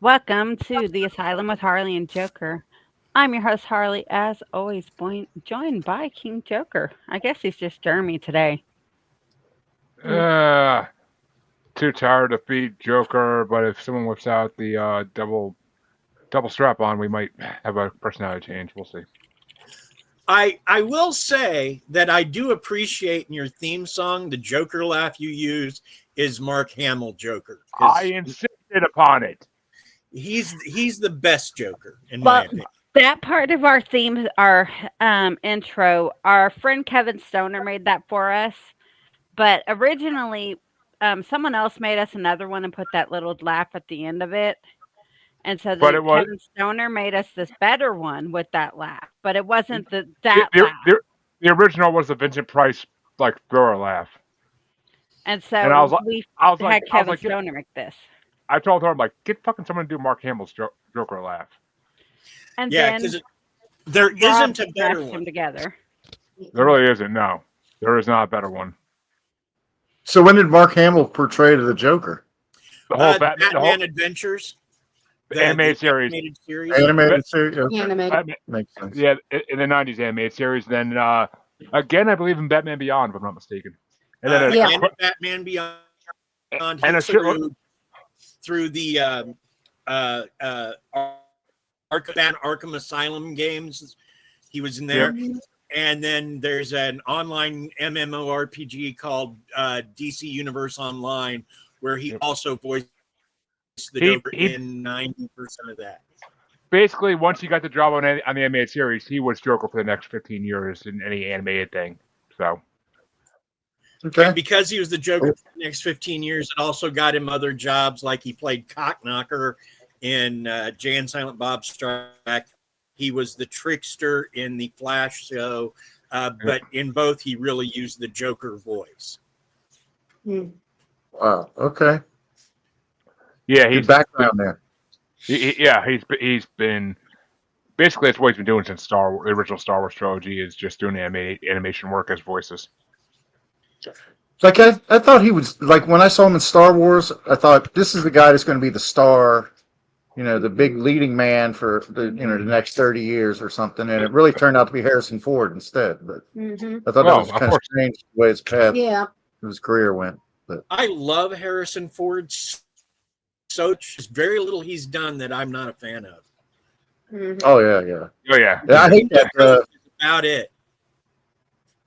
Welcome to the Asylum with Harley and Joker. I'm your host, Harley, as always, joined by King Joker. I guess he's just Jeremy today. Uh, Too tired to beat Joker, but if someone whips out the double strap on, we might have a personality change. We'll see. I will say that I do appreciate in your theme song the Joker laugh you use is Mark Hamill Joker. I insisted upon it. He's the best Joker in my opinion. That part of our theme, our intro, our friend Kevin Stoner made that for us. But originally, someone else made us another one and put that little laugh at the end of it. And so But then it was Kevin Stoner made us this better one with that laugh. But it wasn't that the, laugh. the original was the Vincent Price like thrower laugh, And and I was so like, we I was had like, Kevin Stoner make this. I told her, I'm like, get fucking someone to do Mark Hamill's Joker laugh. And Yeah, then because there Rob isn't a better mashed them one. together. There really isn't. No, there is not a better one. So when did Mark Hamill portray the Joker? The whole Batman Adventures, the animated series. Animated series? Okay. Animated. Makes sense. Yeah, in the '90s animated series. Then again, I believe in Batman Beyond, if I'm not mistaken. And then and Batman Beyond. And through the Arkham Asylum games, he was in there. Mhm. And then there's an online MMORPG called DC Universe Online, where he also voiced the Joker in 90% of that. Basically, once he got the job on the animated series, he was Joker for the next 15 years in any animated thing. So, Okay. And because he was the Joker for the next 15 years, it also got him other jobs, like he played Cockknocker in Jay and Silent Bob Strike Back. He was the trickster in the Flash show, but in both, he really used the Joker voice. Wow. Okay. yeah, Good background there. he's been basically that's what he's been doing since the original Star Wars trilogy is just doing animation work as voices. Like I thought he was like when I saw him in Star Wars, I thought this is the guy that's going to be the star, the big leading man for the next 30 years or something. And it really turned out to be Harrison Ford instead. But I thought that was kind of strange the way his path, his career went. But I love Harrison Ford. So there's very little he's done that I'm not a fan of. Oh yeah. Oh yeah. I hate that. That's about it.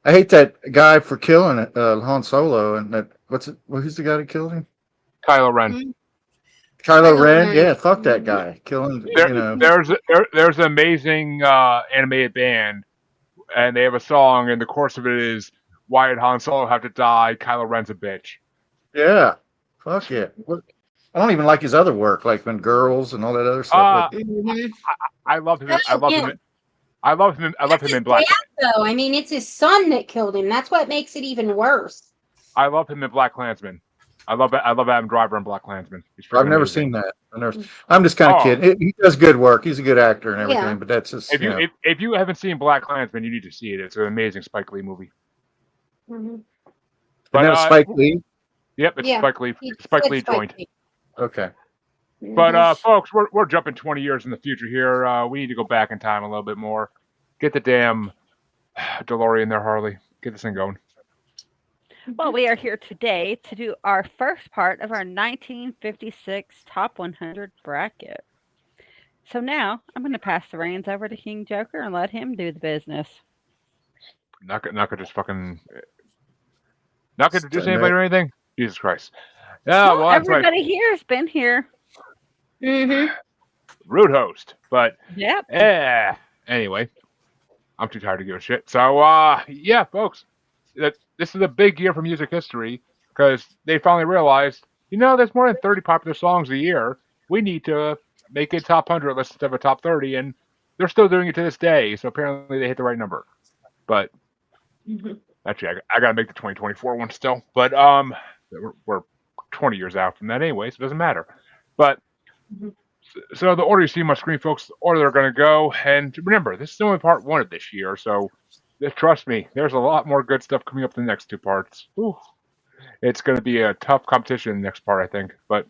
I hate that guy for killing Han Solo. And that who's the guy that killed him? Kylo Ren. Kylo Ren. Yeah, fuck that guy. Killing. There's an amazing animated band, and they have a song, and the chorus of it is, "Why did Han Solo have to die? Kylo Ren's a bitch." Yeah. Fuck yeah. I don't even like his other work, like when Girls and all that other stuff. I love him. I love him. I love him in Black. Though I mean, it's his son that killed him. That's what makes it even worse. I love him in Black Klansman. I love Adam Driver in Black Klansman. I've never seen that. I'm just kind of kidding. He does good work. He's a good actor and everything, but that's just. If you haven't seen Black Klansman, you need to see it. It's an amazing Spike Lee movie. But Spike Lee. Yep, it's Spike Lee. Spike Lee joint. Okay. But folks, we're jumping 20 years in the future here. We need to go back in time a little bit more. Get the damn DeLorean there, Harley. Get this thing going. Well, we are here today to do our first part of our 1956 Top 100 bracket. So now I'm going to pass the reins over to King Joker and let him do the business. Not gonna just fucking. Not gonna introduce anybody or anything. Jesus Christ. Yeah, well, everybody here has been here. Rude host, but yep. Anyway, I'm too tired to give a shit. So yeah, folks, this is a big year for music history because they finally realized, there's more than 30 popular songs a year. We need to make it top 100 list instead of a top 30, and they're still doing it to this day. So apparently they hit the right number. But actually, I gotta make the 2024 one still. But we're 20 years out from that anyway, so it doesn't matter. But so the order you see on my screen, folks, the order they're going to go. And remember, this is only part one of this year, so trust me, there's a lot more good stuff coming up in the next two parts. Ooh, it's going to be a tough competition in the next part, I think. But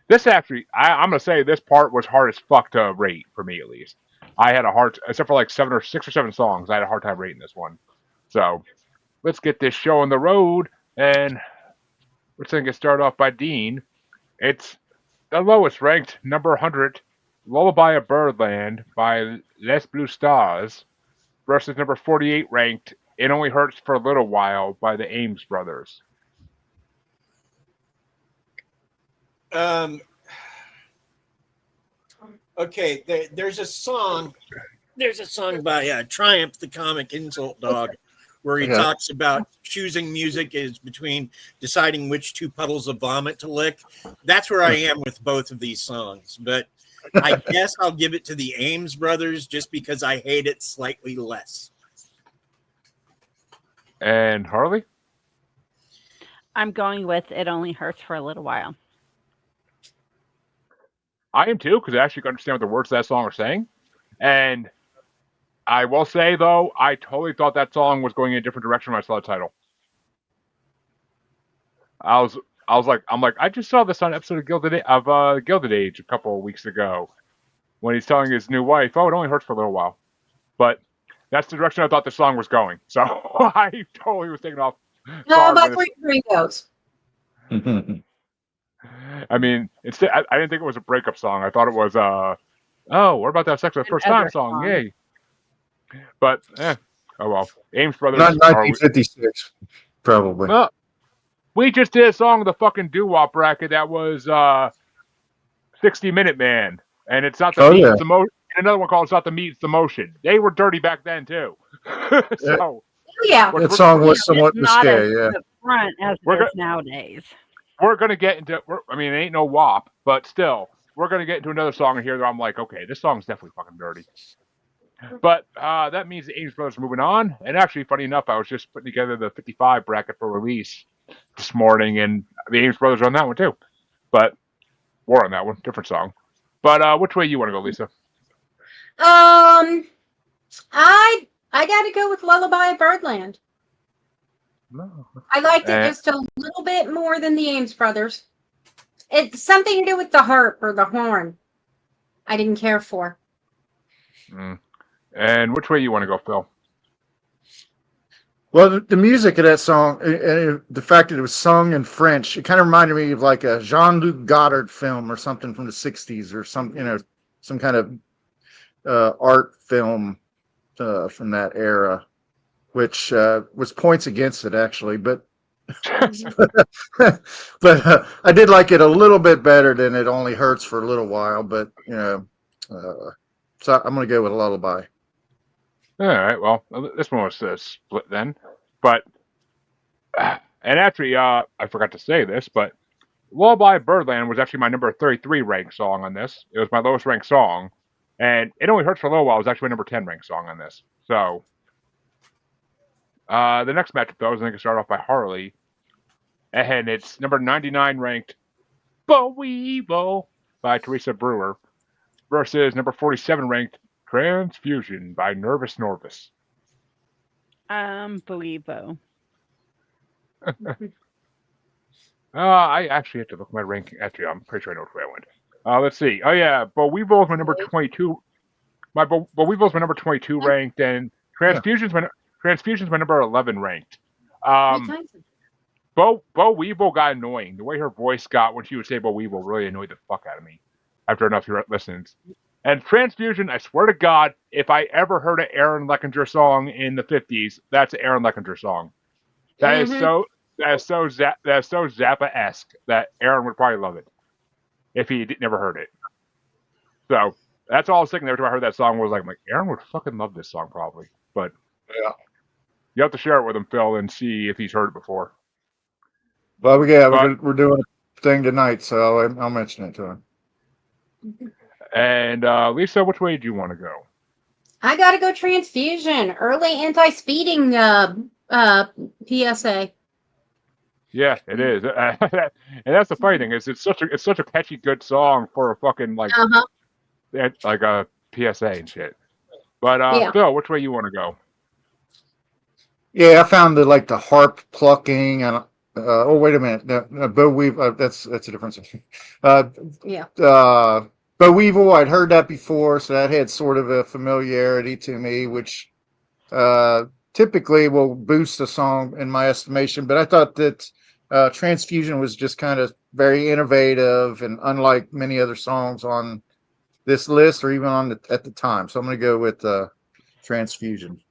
This actually, I'm gonna say this part was hard as fuck to rate for me at least. I had a hard, except for like 6 or 7 songs, I had a hard time rating this one. So let's get this show on the road, and we're gonna get started off by Dean. It's the lowest ranked number 100, "Lullaby of Birdland" by Les Blue Stars versus number 48 ranked "It Only Hurts for a Little While" by the Ames Brothers. Um, okay, there's a song. There's a song by Triumph, the Comic Insult Dog, where he talks about choosing music is between deciding which two puddles of vomit to lick. That's where I am with both of these songs. But I guess I'll give it to the Ames Brothers just because I hate it slightly less. And Harley? I'm going with "It Only Hurts for a Little While." I am too, because I actually can understand what the words of that song are saying. And I will say, though, I totally thought that song was going in a different direction when I saw the title. I was like, I just saw this on an episode of Gilded Age a couple of weeks ago when he's telling his new wife, "Oh, it only hurts for a little while." But that's the direction I thought the song was going. So I totally was taken off. No, that's where your brain goes. I mean, instead, I didn't think it was a breakup song. I thought it was, oh, we're about to have sex for the first time song. Yay. But, oh well. Ames Brothers. Not 1956, probably. Well, we just did a song of the fucking doo-wop bracket that was 60-Minute Man. And it's not the meat, it's the motion. Another one called "It's Not the Meat, It's the Motion." They were dirty back then, too. So, that song was somewhat risque, yeah. Front as it is nowadays. We're going to get into, I mean, it ain't no WAP, but still, we're going to get into another song in here that I'm like, okay, this song's definitely fucking dirty. But that means the Ames Brothers are moving on. And actually, funny enough, I was just putting together the 55 bracket for release this morning, and the Ames Brothers are on that one too. But we're on that one, different song. But which way you want to go, Lisa? I got to go with "Lullaby of Birdland." No. I liked it just a little bit more than the Ames Brothers. It's something to do with the harp or the horn. I didn't care for. And which way you want to go, Phil? Well, the music of that song, and the fact that it was sung in French, it kind of reminded me of like a Jean-Luc Godard film or something from the 60s or some kind of art film from that era, which was points against it actually, but but I did like it a little bit better than "It Only Hurts for a Little While." But so I'm going to go with "Lullaby." All right. Well, this one was split then, but and actually, I forgot to say this, but "Lullaby of Birdland" was actually my number 33 ranked song on this. It was my lowest ranked song, and "It Only Hurts for a Little While" was actually my number 10 ranked song on this. So the next matchup, though, is going to start off by Harley, and it's number 99 ranked "Bo Weevil" by Teresa Brewer versus number 47 ranked "Transfusion" by Nervous Norvis. Boevo. I actually have to look at my ranking. Actually, I'm pretty sure I know which way I went. Let's see. Oh yeah, Bo Weevil is my number 22. Bo Weevil is my number 22 ranked, and Transfusion's my number 11 ranked. Bo Weevil got annoying. The way her voice got when she would say Bo Weevil really annoyed the fuck out of me after enough listens. And Transfusion, I swear to God, if I ever heard an Aaron Leckinger song in the 50s, that's an Aaron Leckinger song. That is so Zappa-esque that Aaron would probably love it if he never heard it. So that's all I was thinking every time I heard that song was like Aaron would fucking love this song probably. But yeah, you have to share it with him, Phil, and see if he's heard it before. Well, we're doing a thing tonight, so I'll mention it to him. And Lisa, which way do you want to go? I got to go Transfusion. Early anti-speeding PSA. Yeah, it is. And that's the funny thing is it's such a catchy, good song for a fucking like a PSA and shit. But Phil, which way you want to go? Yeah, I found the harp plucking and Oh, wait a minute. No, Bo Weevil. That's a different song. Yeah. Bo Weevil. I'd heard that before, so that had sort of a familiarity to me, which typically will boost a song in my estimation. But I thought that Transfusion was just kind of very innovative and unlike many other songs on this list or even on at the time. So I'm going to go with Transfusion.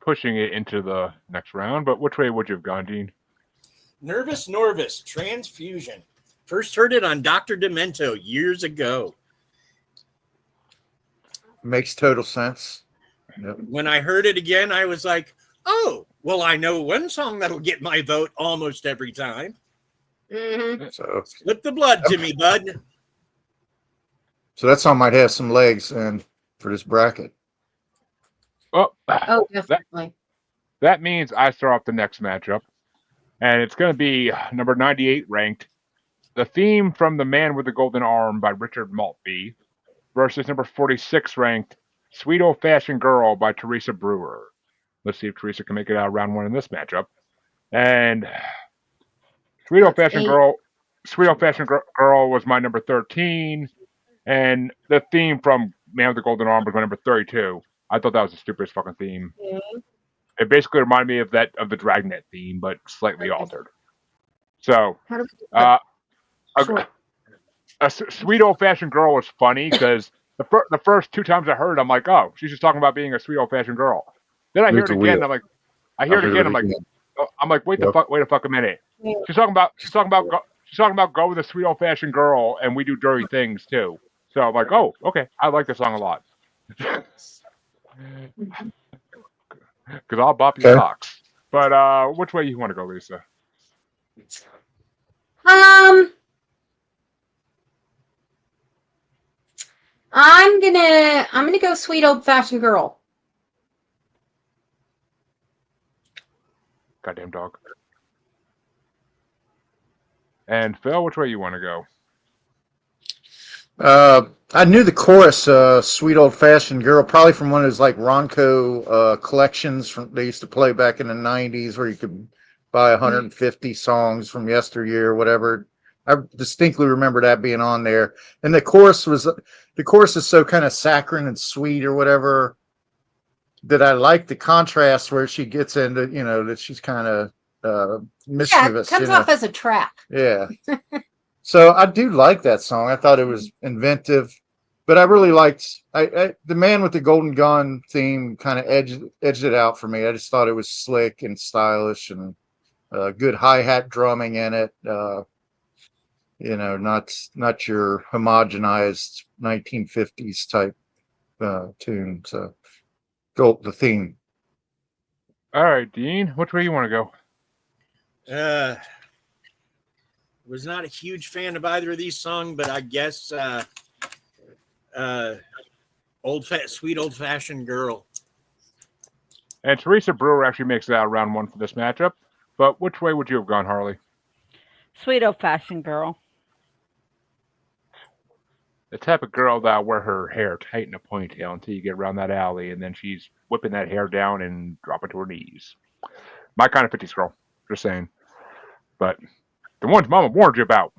Pushing it into the next round. But which way would you have gone, Dean? Nervous Norvus, Transfusion. First heard it on Dr. Demento years ago. Makes total sense. Yep. When I heard it again, I was like, oh, well, I know one song that'll get my vote almost every time. So Slip the blood to me, bud. So that song might have some legs and for this bracket. Oh, Definitely. that means I start off the next matchup. And it's going to be number 98 ranked. The theme from The Man with the Golden Arm by Richard Maltby versus number 46 ranked Sweet Old Fashioned Girl by Teresa Brewer. Let's see if Teresa can make it out of round one in this matchup. And Sweet Old Fashioned Girl was my number 13. And the theme from Man with the Golden Arm was my number 32. I thought that was the stupidest fucking theme. Mm-hmm. It basically reminded me of the Dragnet theme, but slightly altered. So, How do we Sure. a Sweet Old Fashioned Girl was funny because the first two times I heard it, I'm like, oh, she's just talking about being a sweet old fashioned girl. Then I hear it again, I'm like, wait a fucking minute. Yeah. She's talking about go with a sweet old fashioned girl, and we do dirty things too. So I'm like, oh, okay, I like this song a lot. Because I'll bop your socks. But which way you want to go, Lisa? I'm gonna go Sweet Old Fashioned Girl. Goddamn dog. And Phil, which way you want to go? I knew the chorus, "Sweet Old Fashioned Girl," probably from one of those like Ronco collections they used to play back in the '90s, where you could buy 150 songs from yesteryear or whatever. I distinctly remember that being on there, and the chorus is so kind of saccharine and sweet or whatever that I like the contrast where she gets into, that she's kind of mischievous. Yeah, it comes off as a trap. Yeah. So I do like that song. I thought it was inventive, but I really liked the Man with the Golden Gun theme kind of edged it out for me. I just thought it was slick and stylish and good hi-hat drumming in it. Not your homogenized 1950s type tune. So the theme. All right, Dean, which way you want to go? Was not a huge fan of either of these songs, but I guess Sweet Old Fashioned Girl. And Teresa Brewer actually makes it out round one for this matchup. But which way would you have gone, Harley? Sweet Old Fashioned Girl. The type of girl that'll wear her hair tight in a ponytail until you get around that alley, and then she's whipping that hair down and dropping to her knees. My kind of 50s girl, just saying. But the ones Mama warned you about.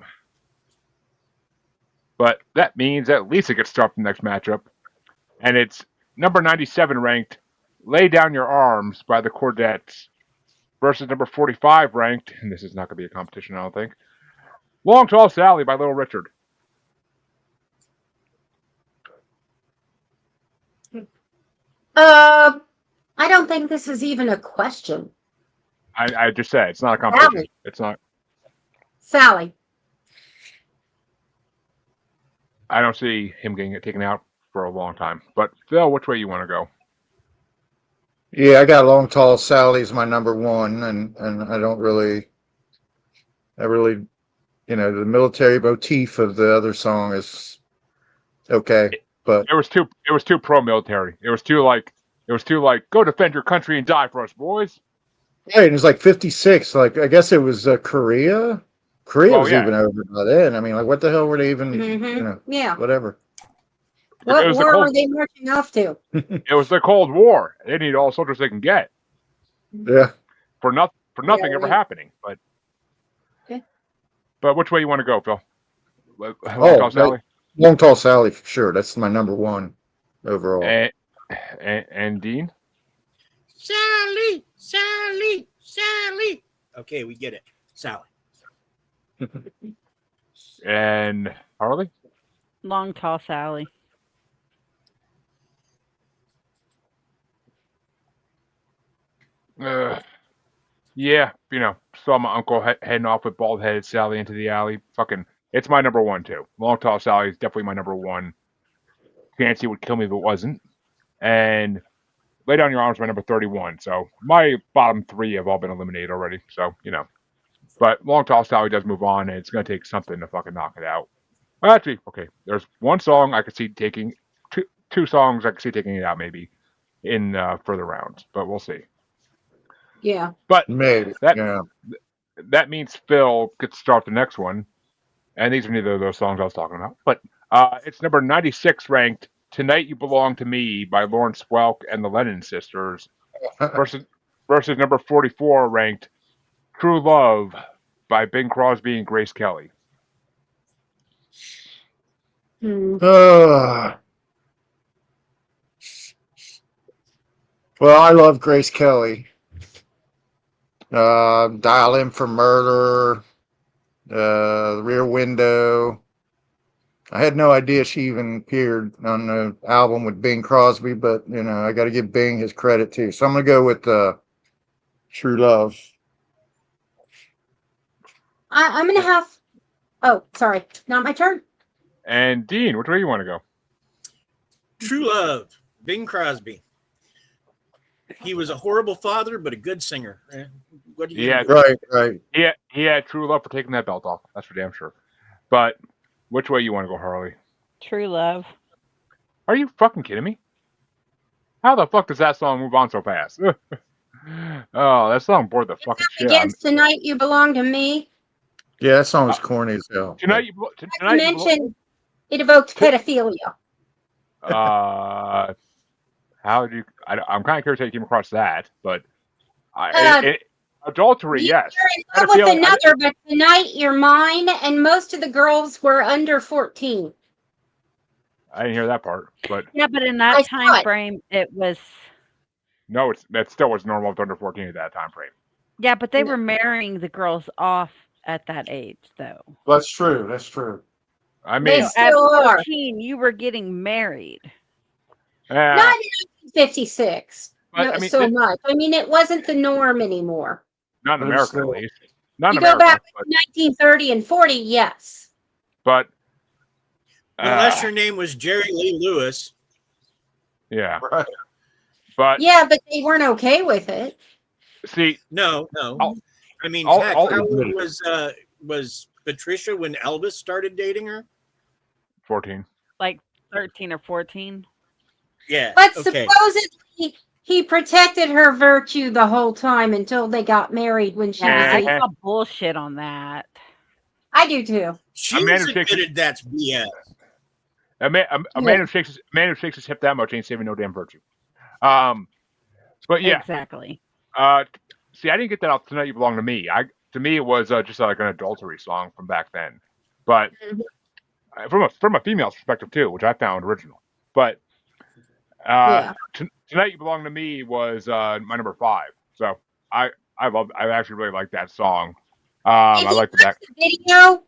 But that means that Lisa gets stopped in the next matchup. And it's number 97 ranked Lay Down Your Arms by the Chordettes versus number 45 ranked, and this is not going to be a competition, I don't think, Long Tall Sally by Little Richard. I don't think this is even a question. I just said it's not a competition. Sally. It's not. Sally. I don't see him getting it taken out for a long time. But Phil, which way you want to go? Yeah, I got Long Tall Sally's my number one, and I really, the military motif of the other song is okay, but it was too pro-military. It was too like go defend your country and die for us, boys. right, it was like 56. Like I guess it was Korea. Korea was even over by then. I mean, like what the hell were they even? Yeah. Whatever. What war were they marching off to? It was the Cold War. They need all soldiers they can get. Yeah. For for nothing ever right. happening. But Okay. but which way you want to go, Phil? Oh, Sally? Long Tall Sally for sure. That's my number one overall. And Dean? Sally, Sally, Sally. Okay, we get it. Sally. And Harley? Long Tall Sally. Yeah, saw my uncle heading off with bald-headed Sally into the alley. Fucking, it's my number one too. Long Tall Sally is definitely my number one. Fancy would kill me if it wasn't. And Lay Down Your Arms is my number 31. So my bottom three have all been eliminated already. So, But Long Tall Sally does move on, and it's going to take something to fucking knock it out. Well, actually, okay, there's one song I could see taking, two songs I could see taking it out maybe in further rounds, but we'll see. Yeah. But Maybe. that Yeah. that means Phil gets to start the next one, and these are neither of those songs I was talking about. But it's number 96 ranked, Tonight You Belong to Me by Lawrence Welk and the Lennon Sisters versus number 44 ranked, True Love by Bing Crosby and Grace Kelly. Well, I love Grace Kelly. Dial In for Murder, Rear Window. I had no idea she even appeared on the album with Bing Crosby, but I got to give Bing his credit too. So I'm gonna go with True Love. I'm gonna have. Oh, sorry, not my turn. And Dean, which way you want to go? True Love, Bing Crosby. He was a horrible father, but a good singer. What do you? Yeah, right. He had True Love for taking that belt off. That's for damn sure. But which way you want to go, Harley? True Love. Are you fucking kidding me? How the fuck does that song move on so fast? Oh, that song bored the fucking shit out of me. Against Tonight You Belong to Me. Yeah, that song was corny as hell. Tonight I mentioned it evoked pedophilia. How did you? I'm kind of curious how you came across that, but adultery, yes. You're in love with another, but tonight you're mine, and most of the girls were under 14. I didn't hear that part, but Yeah, but in that time frame, it was. No, that still was normal to under 14 at that time frame. Yeah, but they were marrying the girls off at that age, though. That's true. I mean, at 14, you were getting married. Not in 1956. But, so much. I mean, it wasn't the norm anymore. Not in America, at least. Not in you America. Go back to 1930 and 40, yes. But unless your name was Jerry Lee Lewis. Yeah. Right. But they weren't okay with it. See, no. I mean, heck, how old was Patricia when Elvis started dating her? 14. Like 13 or 14. Yeah. But supposedly he protected her virtue the whole time until they got married when she was 8. I call bullshit on that. I do too. She admitted that's BS. A man who shakes his hip that much ain't saving no damn virtue. But yeah, exactly. See, I didn't get that out Tonight You Belong to Me. To me, it was just like an adultery song from back then. But from a female's perspective too, which I found original. But Tonight You Belong to Me was my number 5. So I actually really like that song. I like the video.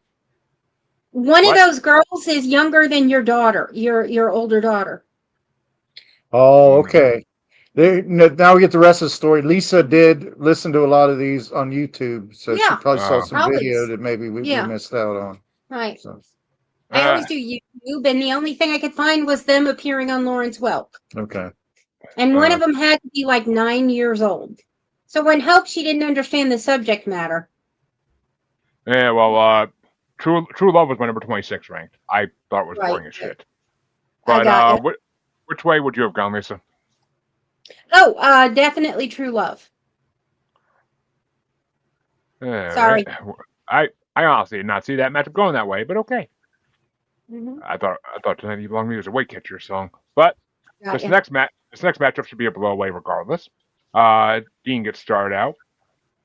One of those girls is younger than your daughter, your older daughter. Oh, okay. Now we get the rest of the story. Lisa did listen to a lot of these on YouTube, so she probably saw some video that maybe we missed out on. Right. So. I always do YouTube, and the only thing I could find was them appearing on Lawrence Welk. Okay. And one of them had to be like 9 years old. So when help, she didn't understand the subject matter. Yeah, well, True Love was my number 26 ranked. I thought it was boring as shit. But which way would you have gone, Lisa? Oh, definitely True Love. Sorry. I honestly did not see that matchup going that way, but okay. Mm-hmm. I thought Tonight You Belong to Me was a weight catcher song, but this next matchup should be a blow away regardless. Dean gets started out.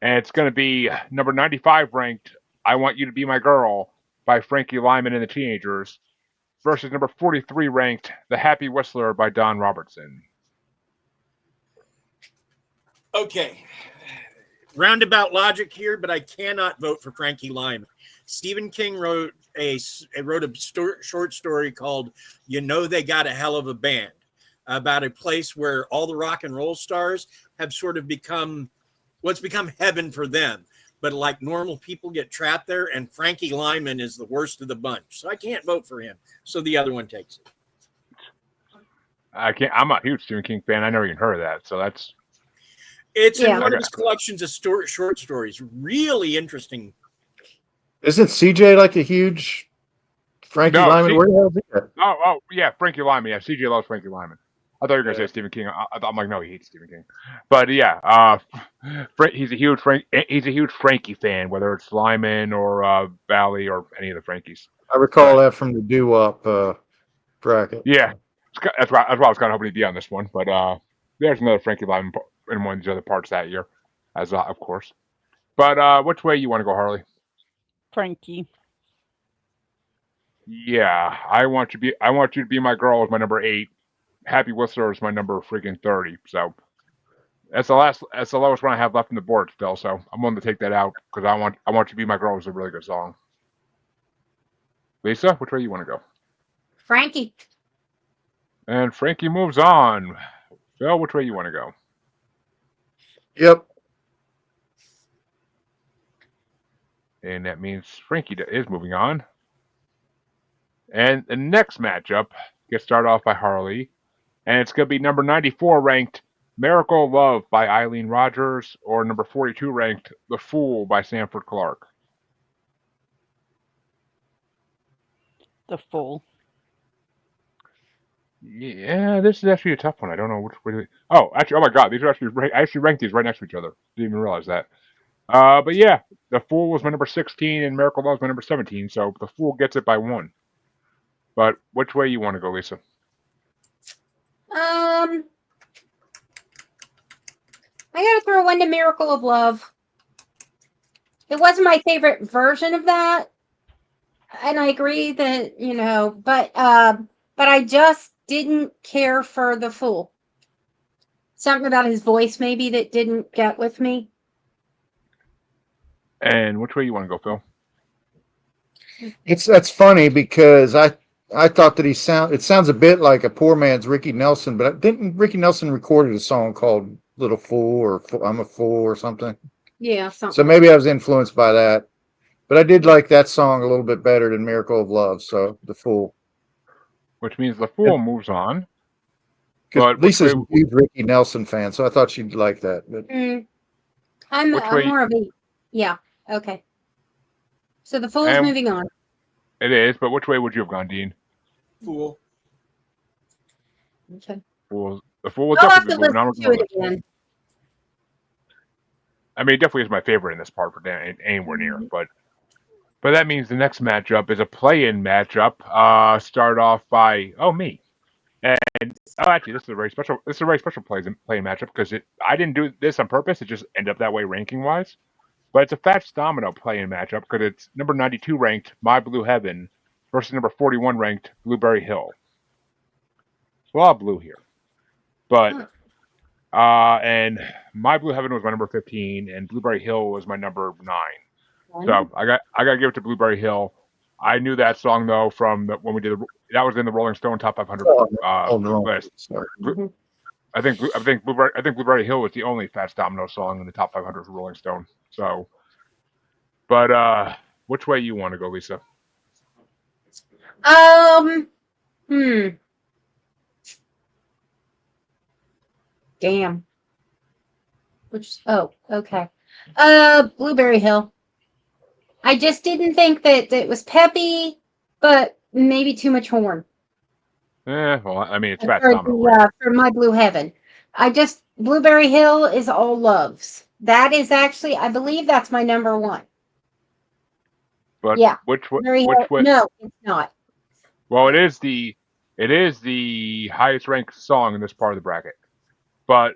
And it's going to be number 95 ranked I Want You to Be My Girl by Frankie Lyman and the Teenagers versus number 43 ranked The Happy Whistler by Don Robertson. Okay. Roundabout logic here, but I cannot vote for Frankie Lyman. Stephen King wrote a short story called "You Know They Got a Hell of a Band" about a place where all the rock and roll stars have sort of become what's become heaven for them. But like normal people get trapped there, and Frankie Lyman is the worst of the bunch. So I can't vote for him. So the other one takes it. I can't. I'm a huge Stephen King fan. I never even heard of that. So that's. It's Yeah. in one of his collections of short stories. Really interesting. Isn't CJ like a huge Frankie No, Lyman? Where the hell is he at? Oh, yeah, Frankie Lyman. Yeah, CJ loves Frankie Lyman. I thought you were gonna say Stephen King. I'm like, no, he hates Stephen King. But yeah, he's a huge Frankie fan, whether it's Lyman or Valley or any of the Frankies. I recall But, that from the doo-wop bracket. yeah, that's why I was kind of hoping he'd be on this one. But there's another Frankie Lyman in one of the other parts that year, as of course. But which way you want to go, Harley? Frankie. Yeah, I want you to be my girl is my number 8. Happy Whistler is my number freaking 30. So that's the lowest one I have left in the board still. So I'm willing to take that out because I want you to be my girl is a really good song. Lisa, which way you want to go? Frankie. And Frankie moves on. Phil, which way you want to go? Yep. And that means Frankie is moving on. And the next matchup gets started off by Harley, and it's going to be number 94 ranked Miracle of Love by Eileen Rogers or number 42 ranked The Fool by Sanford Clark. The Fool. Yeah, this is actually a tough one. I don't know which way. Oh, actually, oh my God, these are I actually ranked these right next to each other. Didn't even realize that. But yeah, The Fool was my number 16 and Miracle of Love was my number 17, so The Fool gets it by 1. But which way you want to go, Lisa? I gotta throw one to Miracle of Love. It wasn't my favorite version of that, and I agree that but I just didn't care for the Fool. Something about his voice maybe that didn't get with me. And which way you want to go, Phil? That's funny because I thought that it sounds a bit like a poor man's Ricky Nelson, but didn't Ricky Nelson recorded a song called Little Fool or I'm a Fool or something? Yeah, something. So maybe I was influenced by that. But I did like that song a little bit better than Miracle of Love, so The Fool. Which means The Fool moves on. Because But which Lisa's way, a huge Ricky Nelson fan, so I thought she'd like that. But I'm which way- more of a yeah. Okay. So the Fool's And- moving on. it is, but which way would you have gone, Dean? Fool. Okay. The Fool will I'll have definitely to be moving on. listen to it again. I mean, it definitely is my favorite in this part for Dan, anywhere near. But that means the next matchup is a play-in matchup. Start off by me. And actually, this is a very special. This is a very special play-in matchup because I didn't do this on purpose. It just ended up that way ranking-wise. But it's a Fats Domino play-in matchup because it's number 92 ranked My Blue Heaven versus number 41 ranked Blueberry Hill. It's a lot of blue here, but and My Blue Heaven was my number 15, and Blueberry Hill was my number 9. So I got to give it to Blueberry Hill. I knew that song though from when we did that was in the Rolling Stone Top 500 list. Sorry. I think Blueberry Hill was the only Fats Domino song in the top 500 for Rolling Stone. So, but which way you want to go, Lisa? Damn. Okay. Blueberry Hill. I just didn't think that it was peppy, but maybe too much horn. Well, I mean, it's Fats Domino. For My Blue Heaven. Blueberry Hill is all loves. That is actually, I believe that's my number 1. But yeah. Which way? No, it's not. Well, it is the highest ranked song in this part of the bracket. But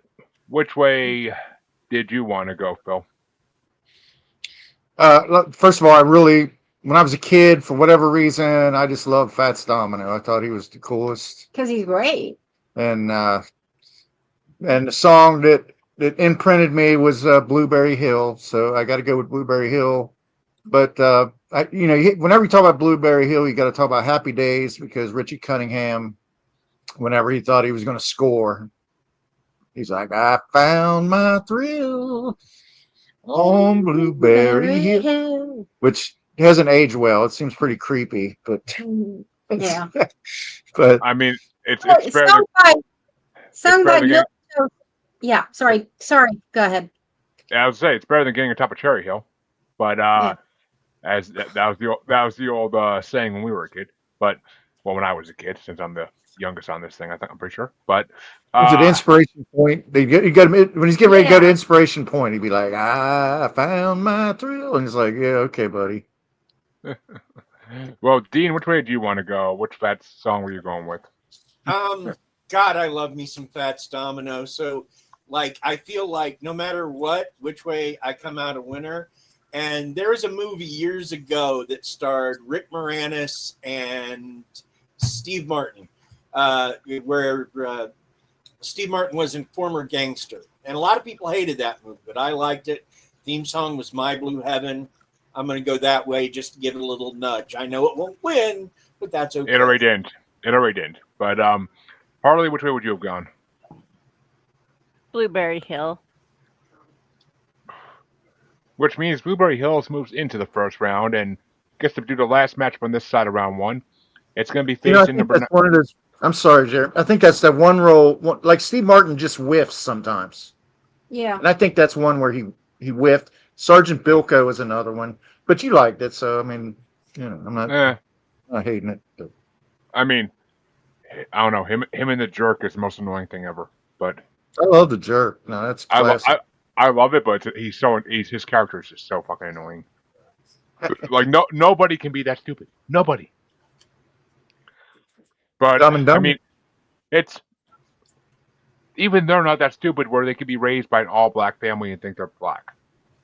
which way did you want to go, Phil? First of all, when I was a kid, for whatever reason, I just loved Fats Domino. I thought he was the coolest. Because he's great. And the song that imprinted me was Blueberry Hill. So I got to go with Blueberry Hill. But whenever you talk about Blueberry Hill, you got to talk about Happy Days, because Richie Cunningham, whenever he thought he was going to score, he's like, I found my thrill on Blueberry Hill, which hasn't aged well. It seems pretty creepy, but Yeah. but I mean, it's Oh, better than sung by better than Milton. Yeah, sorry. Go ahead. I would say it's better than getting on top of Cherry Hill, but Yeah. as that was the old saying when we were a kid. But when I was a kid, since I'm the youngest on this thing, I'm pretty sure. But was it Inspiration Point? You got him when he's getting ready to go to Inspiration Point. He'd be like, I found my thrill, and he's like, yeah, okay, buddy. Well, Dean, which way do you want to go? Which Fats song were you going with? God, I love me some Fats Domino. So, like, I feel like no matter which way I come out a winner. And there was a movie years ago that starred Rick Moranis and Steve Martin, where Steve Martin was a former gangster. And a lot of people hated that movie, but I liked it. Theme song was My Blue Heaven. I'm going to go that way just to give it a little nudge. I know it won't win, but that's okay. It already didn't. But Harley, which way would you have gone? Blueberry Hill. Which means Blueberry Hills moves into the first round and gets to do the last matchup on this side of round one. It's going to be facing number 9. One of those. I'm sorry, Jerry. I think that's that one role. Like Steve Martin just whiffs sometimes. Yeah. And I think that's one where he whiffed. Sergeant Bilko is another one, but you liked it, so I mean, I'm not hating it. But. I mean, I don't know. Him and the Jerk is the most annoying thing ever. But I love the Jerk. No, that's classic. I love it, but his character is just so fucking annoying. Like nobody can be that stupid. Nobody. But Dumb and Dumber. I mean, it's even they're not that stupid where they could be raised by an all black family and think they're black,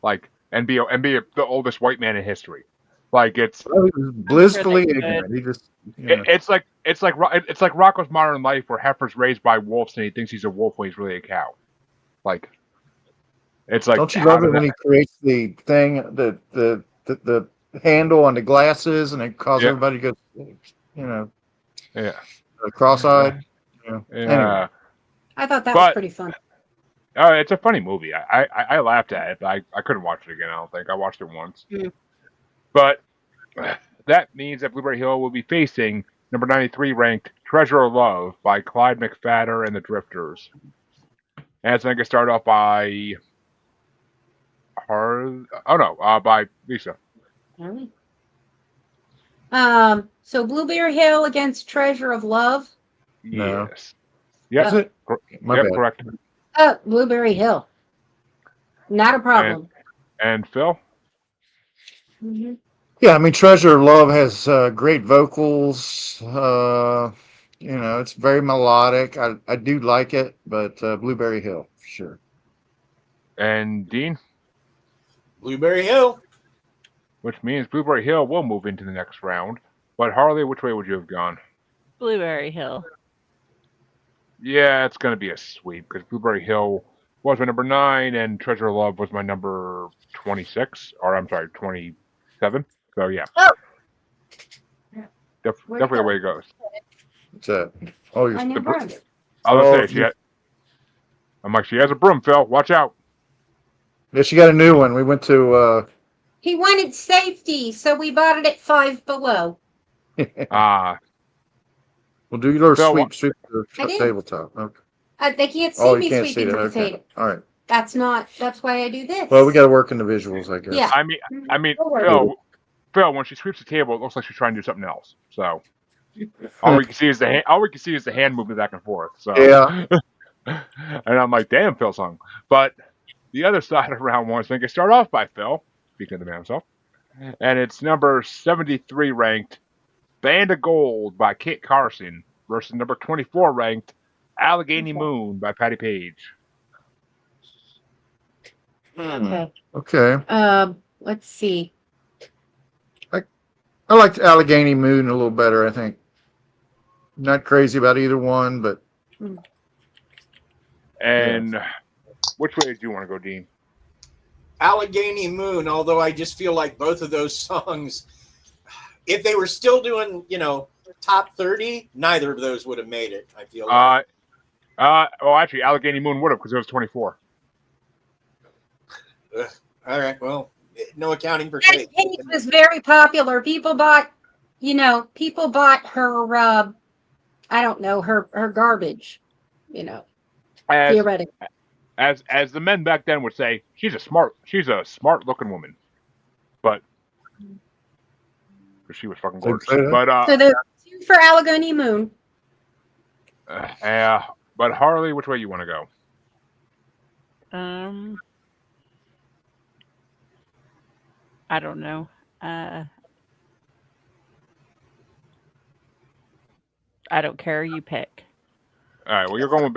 like and be the oldest white man in history. Like it's he was blissfully ignorant. He just it's like Rocko's Modern Life where Heifer's raised by wolves and he thinks he's a wolf when he's really a cow. Like it's like don't you love it when he creates the thing the handle on the glasses and it causes everybody to go cross-eyed. Anyway. I thought that was pretty fun. It's a funny movie. I laughed at it, but I couldn't watch it again. I don't think I watched it once. Mm. But that means that Blueberry Hill will be facing number 93 ranked Treasure of Love by Clyde McPhatter and the Drifters. And it's going to get started off by by Lisa. All right. So Blueberry Hill against Treasure of Love. No. Yes. Yes. Is it? My bad. Correct. Blueberry Hill. Not a problem. And Phil? Mm-hmm. Yeah, I mean, Treasure of Love has great vocals. It's very melodic. I do like it, but Blueberry Hill, for sure. And Dean? Blueberry Hill. Which means Blueberry Hill will move into the next round. But Harley, which way would you have gone? Blueberry Hill. Yeah, it's going to be a sweep because Blueberry Hill was my number 9 and Treasure of Love was my number 26. Or I'm sorry, 27. So yeah. Oh. Definitely the way it goes. What's that? Oh, you're I was say I'm like, she has a broom, Phil. Watch out. Yeah, she got a new one. We went to He wanted safety, so we bought it at Five Below. We'll do your Phil, sweep the tabletop. Okay. They can't see me can't sweeping see that. the Okay. table. All right. That's why I do this. Well, we got to work in the visuals, I guess. Yeah. I mean, Phil, when she sweeps the table, it looks like she's trying to do something else. So all we can see is the hand moving back and forth. So yeah. And I'm like, damn, Phil song. But the other side of round one is going to start off by Phil, speaking of the man himself, and it's number 73 ranked Band of Gold by Kit Carson versus number 24 ranked Allegheny Moon by Patty Page. Okay. Okay. let's see. I liked Allegheny Moon a little better, I think. Not crazy about either one, but And which way do you want to go, Dean? Allegheny Moon, although I just feel like both of those songs, if they were still doing, top 30, neither of those would have made it, I feel like. Well, actually, Allegheny Moon would have because it was 24. Ugh. All right, well, no accounting for That tape. case was very popular. People bought her, I don't know, her garbage, As theoretically. as the men back then would say, she's a smart looking woman, but because she was fucking gorgeous. But So there's 2 for Allegheny Moon. but Harley, which way you want to go? I don't know. I don't care. You pick. All right. Well, you're going with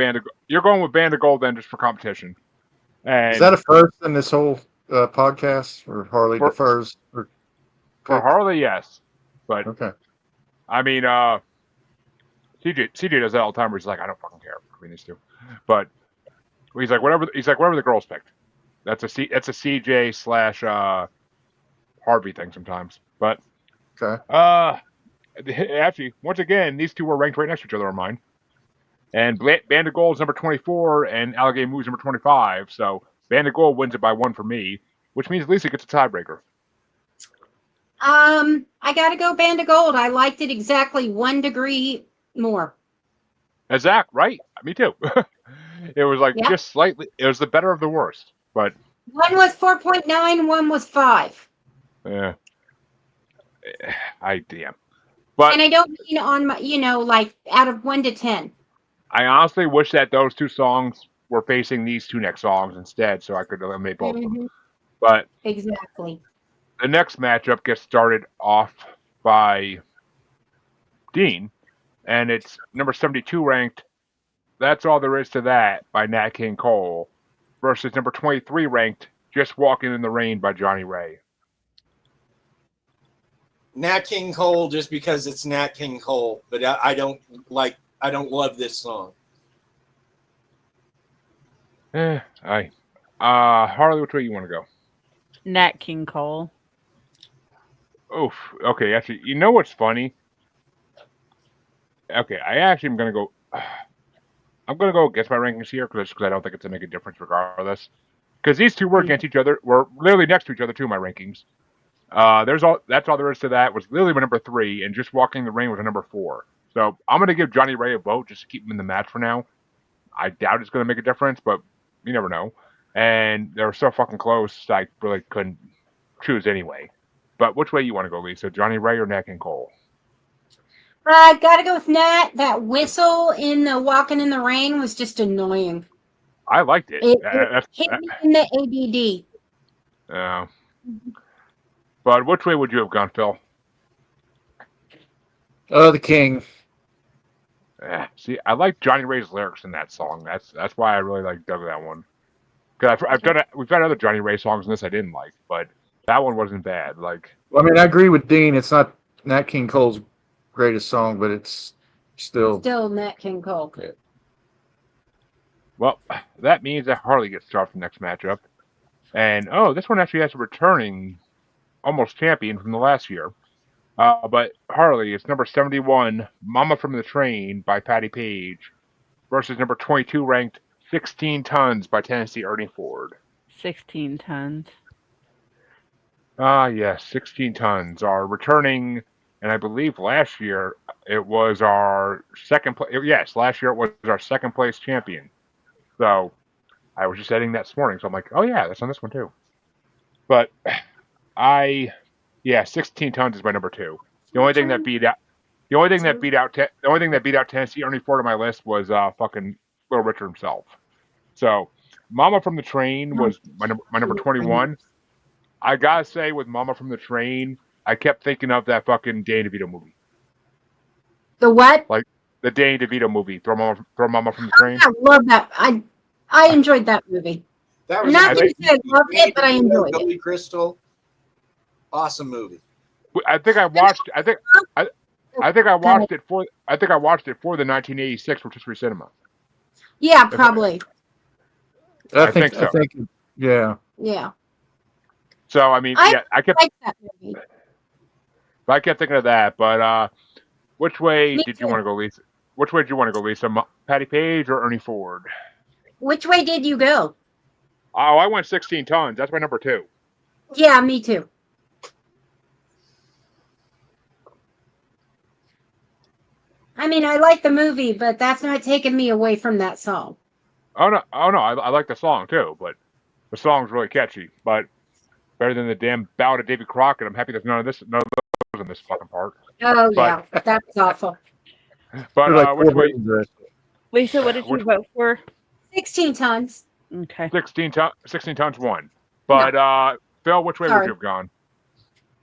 Band of Gold then, just for competition. And is that a first in this whole podcast, or Harley defers? For Harley, yes, but okay. I mean, CJ does that all the time. Where he's like, I don't fucking care between these two, but he's like whatever the girls picked. That's a CJ / Harvey thing sometimes, but Okay. actually, once again, these two were ranked right next to each other on mine. And Band of Gold is number 24, and Allegheny Moon is number 25. So Band of Gold wins it by 1 for me, which means Lisa gets a tiebreaker. I gotta go Band of Gold. I liked it exactly 1 degree more. Zach, right? Me too. It was like Yeah. just slightly. It was the better of the worst, but 1 was 4.9, 1 was 5. yeah, damn. But And I don't mean on my, like out of 1 to 10. I honestly wish that those two songs were facing these two next songs instead, so I could eliminate both of them. But Exactly. the next matchup gets started off by Dean, and it's number 72 ranked That's All There Is to That by Nat King Cole versus number 23 ranked Just Walking in the Rain by Johnny Ray. Nat King Cole, just because it's Nat King Cole, but I don't love this song. Harley, which way you want to go? Nat King Cole. Oof. Okay, actually, you know what's funny? Okay, I actually am going to go... I'm going to go against my rankings here because I don't think it's going to make a difference regardless. Because these two were against each other. We're literally next to each other, too, my rankings. That's All There Is to That was literally my number 3, and Just Walking the Rain was a number 4. So I'm going to give Johnny Ray a vote just to keep him in the match for now. I doubt it's going to make a difference, but you never know. And they were so fucking close, I really couldn't choose anyway. But which way you want to go, Lisa? Johnny Ray or Nat King Cole? I gotta go with Nat. That whistle in the Walking in the Rain was just annoying. I liked it. It hit me in the ADD. But which way would you have gone, Phil? The King. See, I like Johnny Ray's lyrics in that song. That's why I really dug that one. Because we've done other Johnny Ray songs in this I didn't like, but that one wasn't bad. Well, I mean, I agree with Dean. It's not Nat King Cole's greatest song, but it's still Nat King Cole. Yeah. Well, that means that Harley gets started for the next matchup. And, this one actually has a returning almost champion from the last year. But Harley, it's number 71, Mama from the Train by Patty Page versus number 22 ranked 16 Tons by Tennessee Ernie Ford. 16 Tons. Yes, 16 Tons are returning, and I believe last year it was our second place. Yes, last year it was our second place champion. So I was just editing that this morning, so I'm like, oh yeah, that's on this one too. But 16 Tons is my number 2. The only thing that beat out Tennessee Ernie Ford on my list was fucking Little Richard himself. So Mama from the Train was my number 21. I gotta say, with Mama from the Train, I kept thinking of that fucking Danny DeVito movie. The what? Like the Danny DeVito movie, Throw Mama from the Train. I love that. I enjoyed that movie. That was Not going to say I loved it, but I enjoyed it. Billy Crystal. Awesome movie. I think I watched. I think I watched it for. I think I watched it for the 1986 rotisserie cinema. Yeah, probably. I think so. I think, yeah. Yeah. So I mean, I yeah, I kept like that movie. thinking of that. But which way Me did you too. want to go, Lisa? Which way did you want to go, Lisa? Patty Page or Ernie Ford? Which way did you go? Oh, I went 16 tons. That's my number 2. Yeah, me too. I mean, I like the movie, but that's not taking me away from that song. Oh no, I like the song too, but the song's really catchy. But better than the damn ballad of Davy Crockett. I'm happy there's none of those in this fucking part. Oh, But yeah. That's awful. but They're like which four way? versions of it. Lisa, what did you Which vote for? 16 tons. Okay. 16 tons won. But Phil, which way would Sorry. you have gone?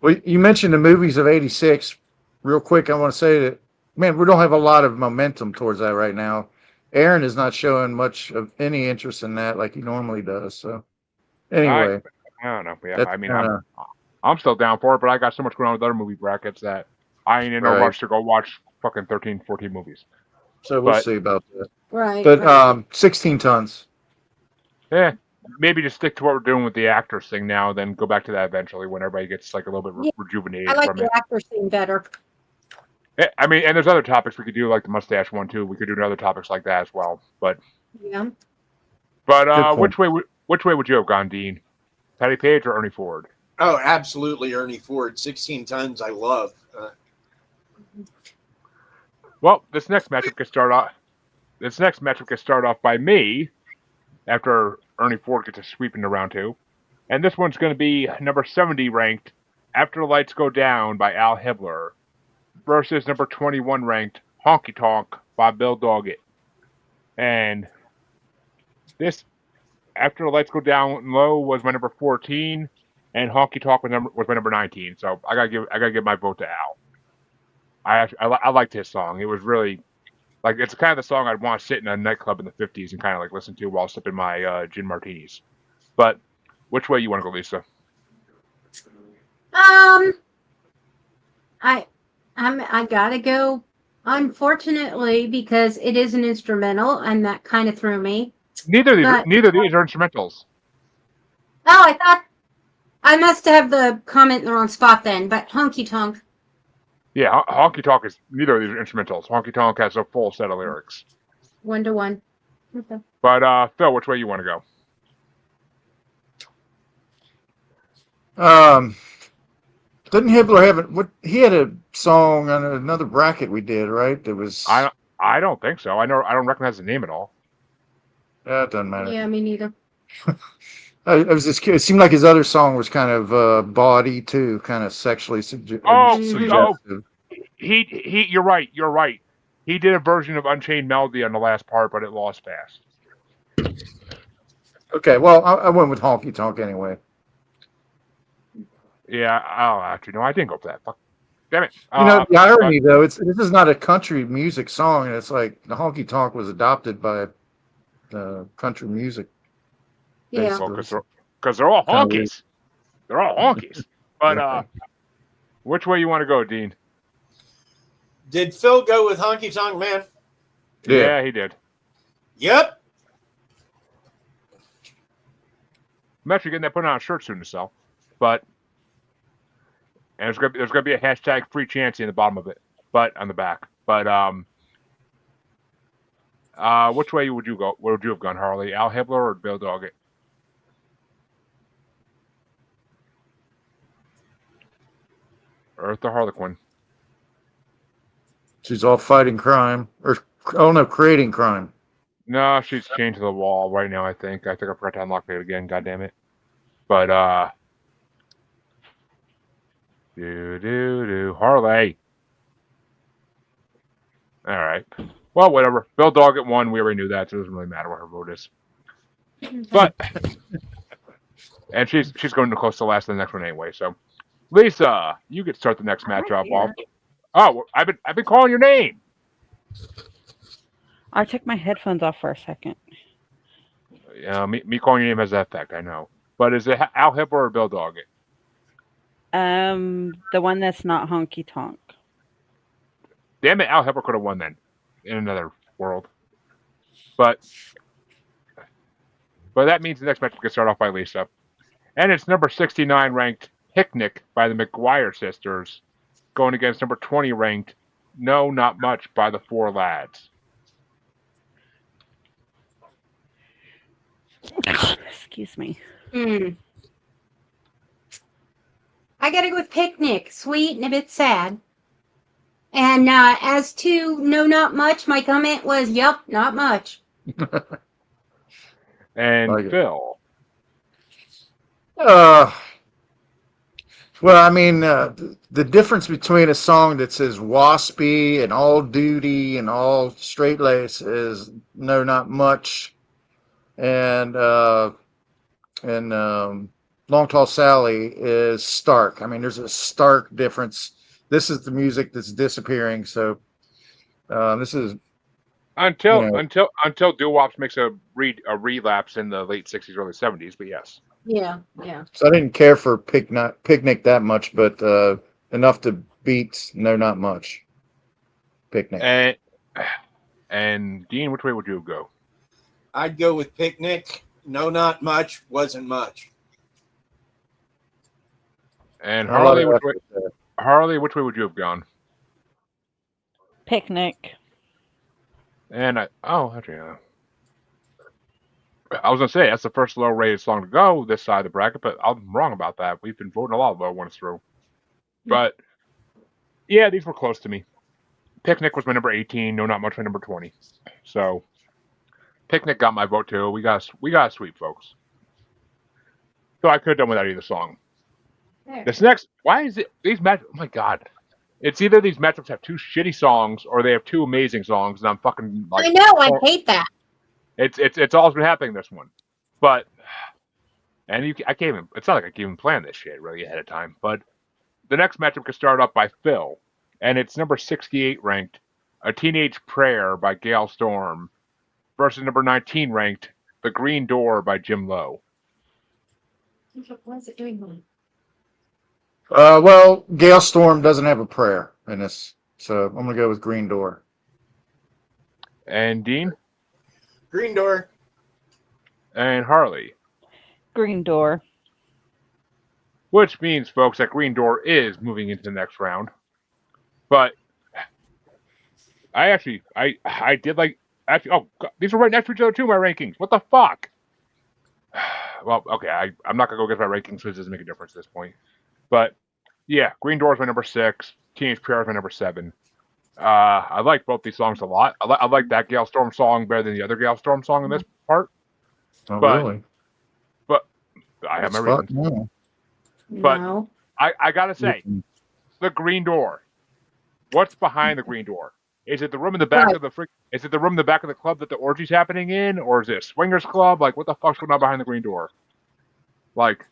Well, you mentioned the movies of '86. Real quick, I want to say that, man, we don't have a lot of momentum towards that right now. Aaron is not showing much of any interest in that like he normally does. So, anyway, I don't know. Yeah, that's I mean, kind of I'm still down for it, but I got so much going on with other movie brackets that I ain't in no right. rush to go watch fucking 13, 14 movies. So we'll But see about that. Right. But right. 16 tons. yeah, maybe just stick to what we're doing with the actors thing now, then go back to that eventually when everybody gets like a little bit Yeah, rejuvenated I like from the it. actor scene better. I mean, and there's other topics we could do, like the mustache one too. We could do other topics like that as well. But Yeah. Good point. which way would you have gone, Dean? Patty Page or Ernie Ford? Oh, absolutely, Ernie Ford. 16 tons. I love. Well, this next matchup gets started off by me after Ernie Ford gets a sweep into round 2, and this one's going to be number 70 ranked "After the Lights Go Down" by Al Hibbler versus number 21 ranked "Honky Tonk" by Bill Doggett. And this "After the Lights Go Down Low" was my number 14, and "Honky Tonk" was my number 19. So I gotta give my vote to Al. I liked his song. It was really like it's kind of the song I'd want to sit in a nightclub in the 50s and kind of like listen to while sipping my gin martinis. But which way you want to go, Lisa? I gotta go, unfortunately, because it is an instrumental, and that kind of threw me. Neither of But these are instrumentals. oh, I thought I must have the comment in the wrong spot then. But honky tonk. Yeah, Honky Tonk is neither of these are instrumentals. Honky Tonk has a full set of lyrics. 1-1. Okay. But Phil, which way you want to go? Didn't Hibbler have it? What he had a song on another bracket we did, right? That was I don't think so. I don't recognize the name at all. it doesn't matter. Yeah, me neither. I was just curious. It seemed like his other song was kind of bawdy too, kind of sexually suggestive. He. You're right. You're right. He did a version of Unchained Melody on the last part, but it lost fast. Okay, well, I went with Honky Tonk anyway. Yeah. Oh, actually, no, I didn't go for that. Fuck. Damn it. You know, the irony though, this is not a country music song, and it's like the Honky Tonk was adopted by country music. Yeah. Well, because they're all Kinda weird. honkies. They're all honkies. But which way you want to go, Dean? Did Phil go with Honky Tonk Man? Yeah, he did. Yep. I'm actually getting that put on a shirt soon to sell. But and there's gonna be a hashtag free Chansey in the bottom of it, but on the back. But which way would you go? Where would you have gone, Harley? Al Hibbler or Bill Doggett? Earth the Harlequin. She's all fighting crime, or oh no, creating crime. No, she's chained to the wall right now. I think I forgot to unlock it again. God damn it! But Harley. All right. Well, whatever. Bill Doggett won. We already knew that, so it doesn't really matter what her vote is. But and she's going to close to last in the next one anyway. So, Lisa, you get to start the next matchup off. Oh, I've been calling your name. I took my headphones off for a second. Me calling your name has that effect, I know. But is it Al Hibbler or Bill Doggett? The one that's not honky tonk. Damn it, Al Hepper could have won then in another world. But that means the next match gets started off by Lisa. And it's number 69 ranked Picnic by the McGuire sisters going against number 20 ranked No Not Much by the Four Lads. Excuse me. I gotta go with Picnic. Sweet and a bit sad. And as to No Not Much, my comment was, yep, not much. And Like it. Phil. Well, I mean, the difference between a song that says waspy and all duty and all straight lace is no, not much, and Long Tall Sally is stark. I mean, there's a stark difference. This is the music that's disappearing. So this is Until You know. until doo-wops makes a relapse in the late 60s, early 70s, but yes. Yeah. so I didn't care for Picnic that much, but enough to beat No, Not Much. Picnic. And Dean, which way would you go? I'd go with Picnic. No, not much. Wasn't much. And A lot of Harley, which way effort there. would you have gone? Picnic. And actually, I was gonna say that's the first low-rated song to go this side of the bracket, but I'm wrong about that. We've been voting a lot of low ones through. But yeah, these were close to me. Picnic was my number 18. No, Not Much my number 20. So Picnic got my vote too. We got a sweep, folks. So I could have done without either song. This next, why is it these match? Oh my god, it's either these matchups have two shitty songs or they have two amazing songs, and I'm fucking like. I know, I hate that. It's all been happening this one, but I can't even. It's not like I can even plan this shit really ahead of time. But the next matchup can start up by Phil, and it's number 68 ranked, A Teenage Prayer by Gail Storm, versus number 19 ranked, The Green Door by Jim Lowe. What is it doing? Well, Gale Storm doesn't have a prayer in this, so I'm gonna go with Green Door. And Dean Green Door. and Harley, Green Door. which means, folks, that Green Door is moving into the next round. But I did like God, these are right next to each other too. My rankings. What the fuck? Well, okay, I'm not gonna go get my rankings because it doesn't make a difference at this point. But yeah, Green Door is my number 6. Teenage Prayer is my number 7. I like both these songs a lot. I like that Gale Storm song better than the other Gale Storm song in this part. Oh, But- really? But I have my reasons. No. But- No. I gotta say, the Green Door. What's behind the Green Door? Is it the room in the back Right. of the Is it the room in the back of the club that the orgy's happening in, or is it a swingers club? Like, what the fuck's going on behind the Green Door? Like,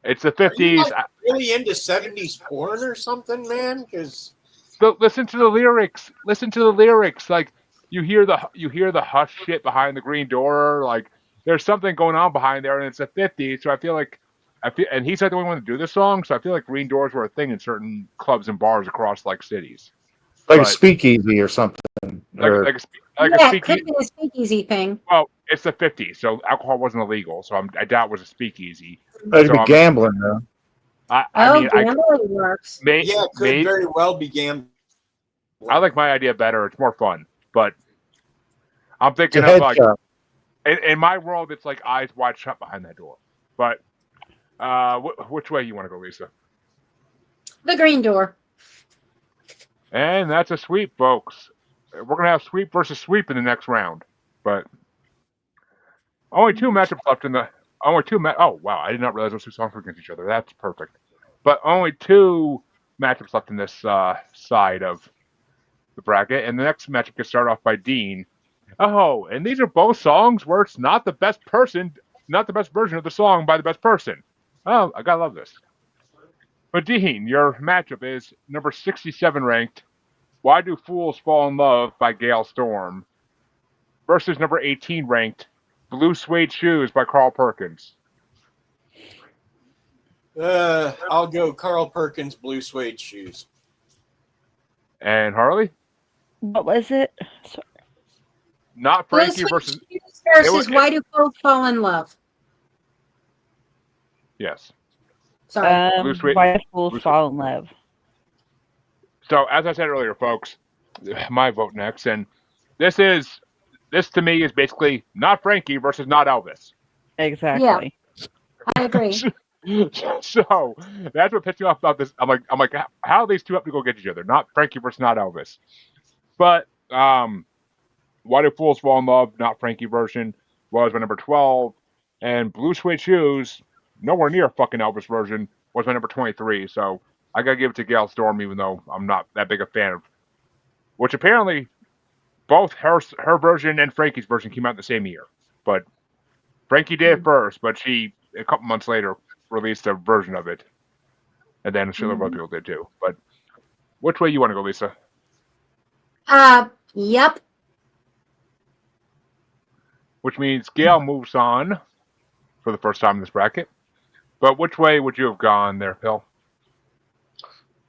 it's the 50s. Are you, really into 70s porn or something, man? Because Listen to the lyrics. Listen to the lyrics. Like, you hear the hush shit behind the Green Door. Like, there's something going on behind there, and it's the 50s. So and he's not the only one to do this song. So I feel like Green Doors were a thing in certain clubs and bars across like cities. Like a But- speakeasy or something. Or- Like a Yeah, it speakeasy. could be a speakeasy thing. Well, it's the 50s, so alcohol wasn't illegal. So I doubt it was a speakeasy. It'd so be I'm- gambling, though. I mean, Gambling works. may, yeah, it could may- very well be gambling. I like my idea better. It's more fun, but I'm It's a thinking of head like shop. in my world, it's like eyes wide shut behind that door. But which way you want to go, Lisa? The Green Door. And that's a sweep, folks. We're gonna have sweep versus sweep in the next round, but only two matchups left in the. Oh wow! I did not realize those two songs were against each other. That's perfect. But only two matchups left in this side of the bracket, and the next matchup gets started off by Dean. Oh, and these are both songs where it's not the best person, not the best version of the song by the best person. Oh, I gotta love this. But Dean, your matchup is number 67 ranked, Why Do Fools Fall in Love by Gale Storm, versus number 18 ranked, Blue Suede Shoes by Carl Perkins. I'll go Carl Perkins, Blue Suede Shoes. And Harley? What was it? Not Blue Frankie Suede versus. Shoes It was, versus Why Do Folks Fall in Love? yes. Sorry. Blue Suede. Why do fools Blue Suede. fall in love? So, as I said earlier, folks, my vote next. And this to me is basically not Frankie versus not Elvis. Yeah, Exactly. I agree. So that's what pissed me off about this. I'm like, how are these two up to go get each other? Not Frankie versus not Elvis. But Why Do Fools Fall in Love? Not Frankie version was my number 12, and Blue Suede Shoes, nowhere near fucking Elvis version, was my number 23. So I gotta give it to Gail Storm, even though I'm not that big a fan of. Which apparently both her version and Frankie's version came out the same year, but Frankie did it first, but she a couple months later released a version of it, and then a shitload of other people did too. But which way you want to go, Lisa? Yep. Which means Gail moves on for the first time in this bracket. But which way would you have gone there, Phil?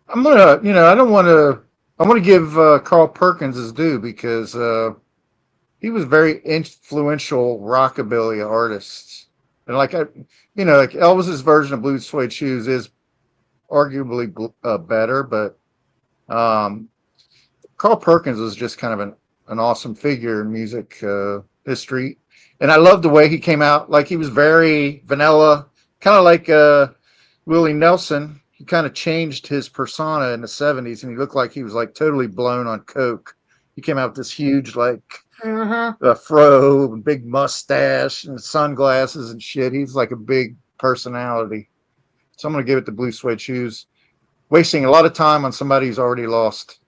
I'm gonna, I don't want to. I want to give Carl Perkins his due because he was very influential rockabilly artist, and like like Elvis's version of Blue Suede Shoes is arguably better, but Carl Perkins was just kind of an awesome figure in music history, and I love the way he came out. Like he was very vanilla, kind of like Willie Nelson. He kind of changed his persona in the 70s, and he looked like he was like totally blown on coke. He came out with this huge like fro and big mustache and sunglasses and shit. He's like a big personality. So I'm gonna give it to Blue Suede Shoes. Wasting a lot of time on somebody who's already lost.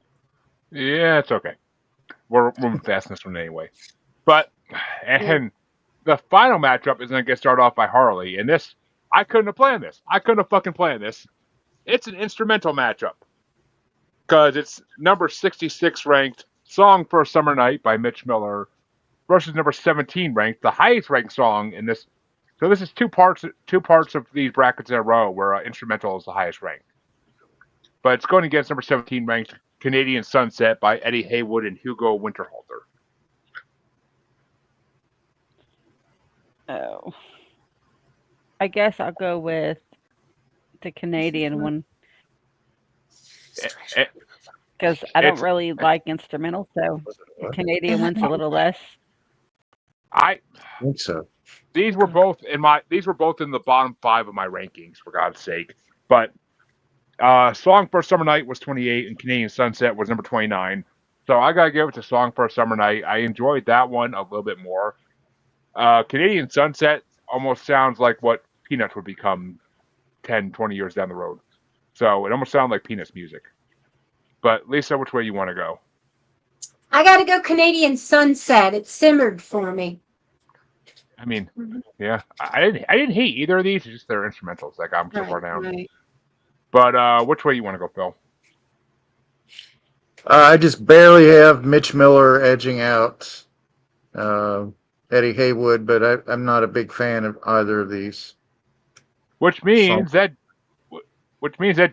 Yeah, it's okay. We're moving fast in this one anyway. But and the final matchup is going to get started off by Harley, and this I couldn't have planned this. I couldn't have fucking planned this. It's an instrumental matchup because it's number 66 ranked "Song for a Summer Night" by Mitch Miller versus number 17 ranked, the highest ranked song in this. So this is two parts of these brackets in a row where instrumental is the highest ranked. But it's going against number 17 ranked "Canadian Sunset" by Eddie Haywood and Hugo Winterhalter. Oh. I guess I'll go with the Canadian one because I don't really like instrumental, so the Canadian one's a little less. I think so. These were both in the bottom 5 of my rankings, for God's sake. But "Song for a Summer Night" was 28, and "Canadian Sunset" was number 29. So I gotta give it to "Song for a Summer Night." I enjoyed that one a little bit more. "Canadian Sunset" almost sounds like what Peanuts would become 10, 20 years down the road. So it almost sounded like Peanuts music. But Lisa, which way you want to go? I got to go Canadian Sunset. It simmered for me. I mean, yeah, I didn't hate either of these. It's just their instrumentals that got them so far down. Right. But which way you want to go, Phil? I just barely have Mitch Miller edging out Eddie Haywood, but I'm not a big fan of either of these. Which means that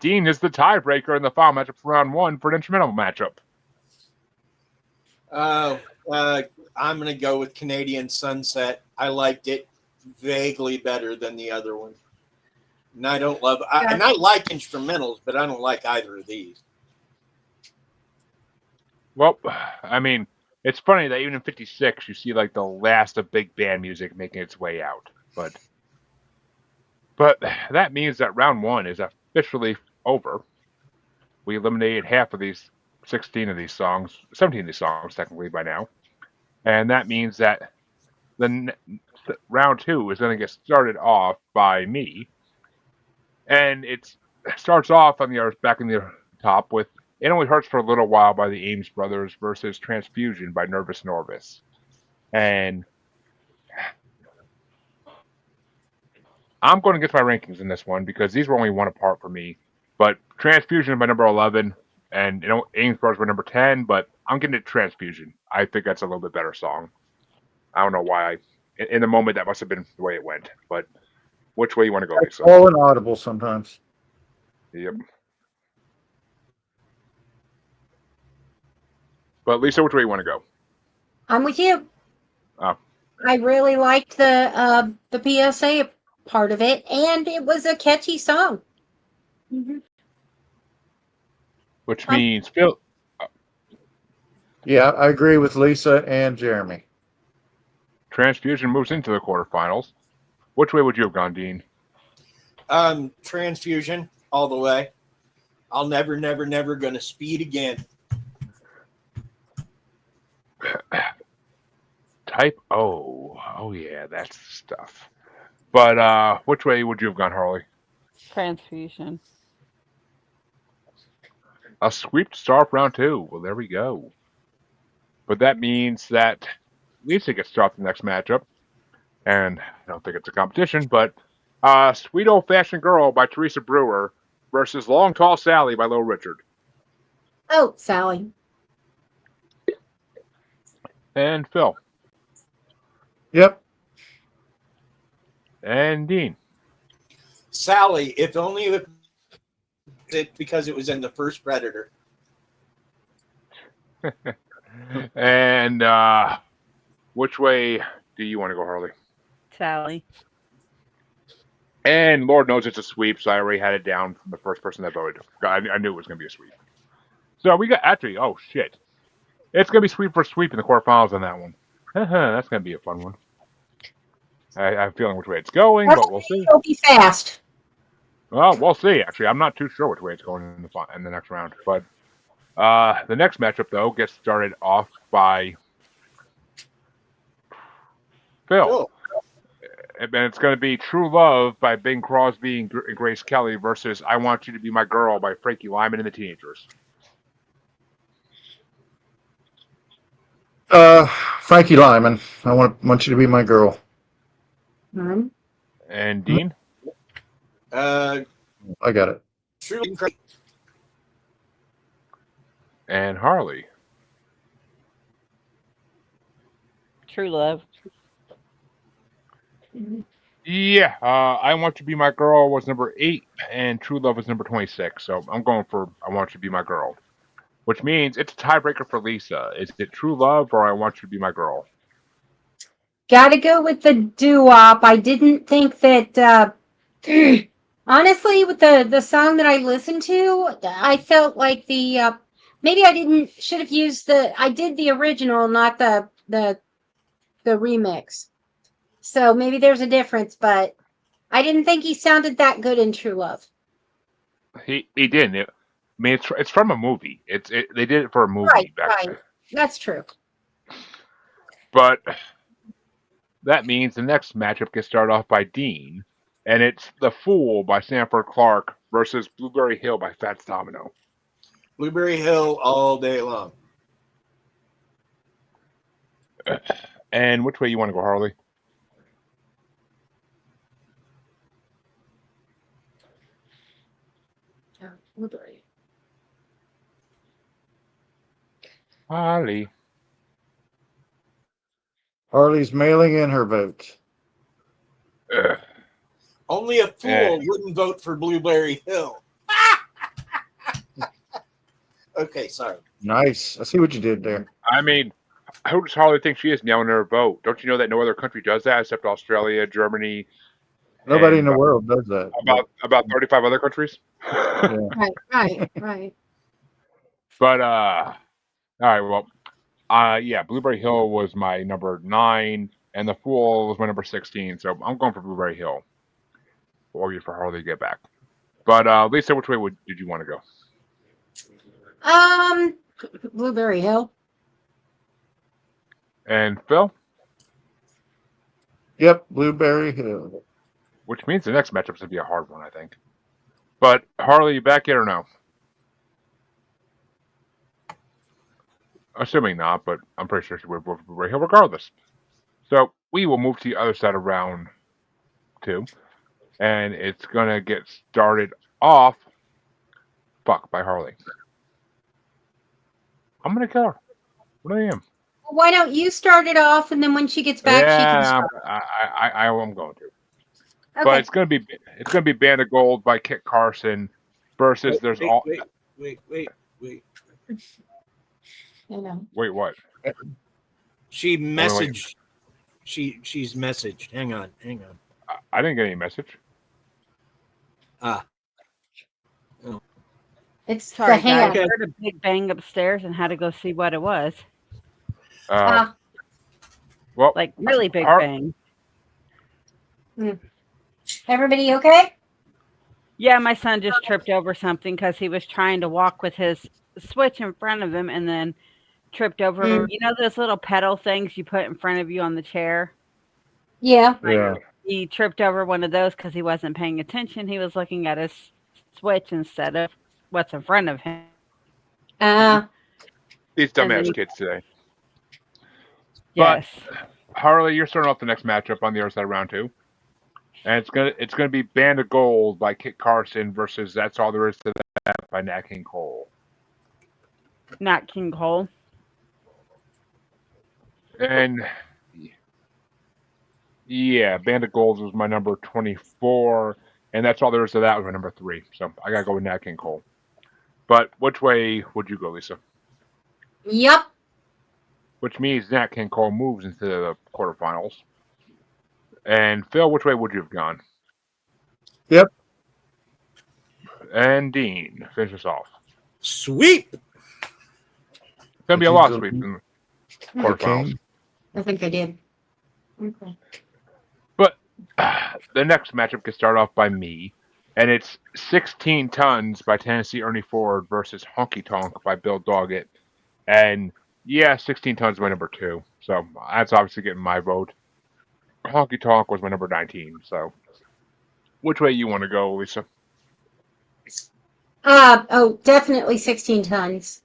Dean is the tiebreaker in the final matchup for round 1 for an instrumental matchup. I'm going to go with Canadian Sunset. I liked it vaguely better than the other one. And I don't love and I like instrumentals, but I don't like either of these. Well, I mean, it's funny that even in 56, you see like the last of big band music making its way out. But that means that round 1 is officially over. We eliminated half of these 17 of these songs technically by now. And that means that the round 2 is going to get started off by me. And it starts off on the back in the top with "It Only Hurts for a Little While" by the Ames Brothers versus "Transfusion" by Nervous Norvis. And I'm going to get my rankings in this one because these were only one apart for me. But "Transfusion" by number 11 and Ames Brothers by number 10, but I'm getting to "Transfusion." I think that's a little bit better song. I don't know why. In the moment, that must have been the way it went. But Which way you want to go, Lisa? All inaudible sometimes. Yep. But Lisa, which way you want to go? I'm with you. Oh. I really liked the PSA part of it, and it was a catchy song. Mm-hmm. Which means Phil. Yeah, I agree with Lisa and Jeremy. Transfusion moves into the quarterfinals. Which way would you have gone, Dean? Transfusion all the way. I'll never gonna speed again. Type O. Oh yeah, that's the stuff. But which way would you have gone, Harley? Transfusion. A sweep to start off round 2. Well, there we go. But that means that Lisa gets dropped in the next matchup. And I don't think it's a competition, but Sweet Old Fashioned Girl by Teresa Brewer versus Long Tall Sally by Little Richard. Oh, Sally. And Phil. Yep. And Dean. Sally, if only because it was in the first Predator. And which way do you want to go, Harley? Sally. And Lord knows it's a sweep, so I already had it down from the first person that voted. I knew it was going to be a sweep. So we got, actually, oh shit. It's going to be sweep for sweep in the quarterfinals on that one. That's going to be a fun one. I have a feeling which way it's going, but we'll see. It'll be fast. Well, we'll see, actually. I'm not too sure which way it's going in the next round. But the next matchup, though, gets started off by Phil. Cool. And it's going to be True Love by Bing Crosby and Grace Kelly versus I Want You to Be My Girl by Frankie Lyman and the Teenagers. Frankie Lyman. I want you to be my girl. Mm-hmm. And Dean? Uh, I got it. truly And Harley. True Love. Yeah, I Want You to Be My Girl was number 8, and True Love was number 26. So I'm going for I Want You to Be My Girl, which means it's a tiebreaker for Lisa. Is it True Love or I Want You to Be My Girl? Gotta go with the doo-wop. I didn't think that, honestly, with the song that I listened to, I felt like maybe should have used I did the original, not the remix. So maybe there's a difference, but I didn't think he sounded that good in True Love. He didn't. I mean, it's from a movie. They did it for a movie Right, back then. That's true. But that means the next matchup gets started off by Dean, and it's The Fool by Sanford Clark versus Blueberry Hill by Fats Domino. Blueberry Hill all day long. And which way you want to go, Harley? Blueberry. Harley. Harley's mailing in her vote. Only a fool wouldn't vote for Blueberry Hill. Okay, sorry. Nice. I see what you did there. I mean, who does Harley think she is nailing her vote? Don't you know that no other country does that except Australia, Germany? Nobody in the world does that. About 35 other countries. Yeah. Right. But all right, well, yeah, Blueberry Hill was my number 9, and The Fool was my number 16. So I'm going for Blueberry Hill. We'll wait for Harley to get back. But Lisa, which way did you want to go? Blueberry Hill. And Phil? Yep, Blueberry Hill. Which means the next matchup's going to be a hard one, I think. But Harley, you back yet or no? Assuming not, but I'm pretty sure she would vote for Blueberry Hill regardless. So we will move to the other side of round 2. And it's going to get started off by Harley. I'm going to kill her. What I am. Why don't you start it off, and then when she gets back, she can start. I'm going to. But Okay. it's gonna be Band of Gold by Kit Carson versus there's all Wait. I know. wait what? She Wait. messaged. She's messaged. Hang on. I didn't get any message. Ah, It's Sorry, the guys. hand. I heard a big bang upstairs and had to go see what it was. Well, Like really big Har- bang. Everybody okay? Yeah, my son just tripped over something because he was trying to walk with his switch in front of him and then tripped over. You know those little pedal things you put in front of you on the chair? Yeah. Yeah. He tripped over one of those because he wasn't paying attention. He was looking at his switch instead of what's in front of him. these and then dumbass he- kids today. Yes. Harley, you're starting off the next matchup on the other side of round 2. And it's gonna be Band of Gold by Kit Carson versus That's All There Is to That by Nat King Cole. Not King Cole. And yeah, Band of Gold was my number 24, and That's All There Is to That was my number 3. So I gotta go with Nat King Cole. But which way would you go, Lisa? Yep. Which means Nat King Cole moves into the quarterfinals. And Phil, which way would you have gone? Yep. And Dean, finish us off. sweep. It's gonna be a lot of sweeps in the The quarterfinals. king. I think I did. Okay. But the next matchup gets started off by me, and it's 16 Tons by Tennessee Ernie Ford versus Honky Tonk by Bill Doggett. And yeah, 16 Tons is my number 2, so that's obviously getting my vote. Honky Tonk was my number 19, so which way you want to go, Lisa? Definitely 16 tons.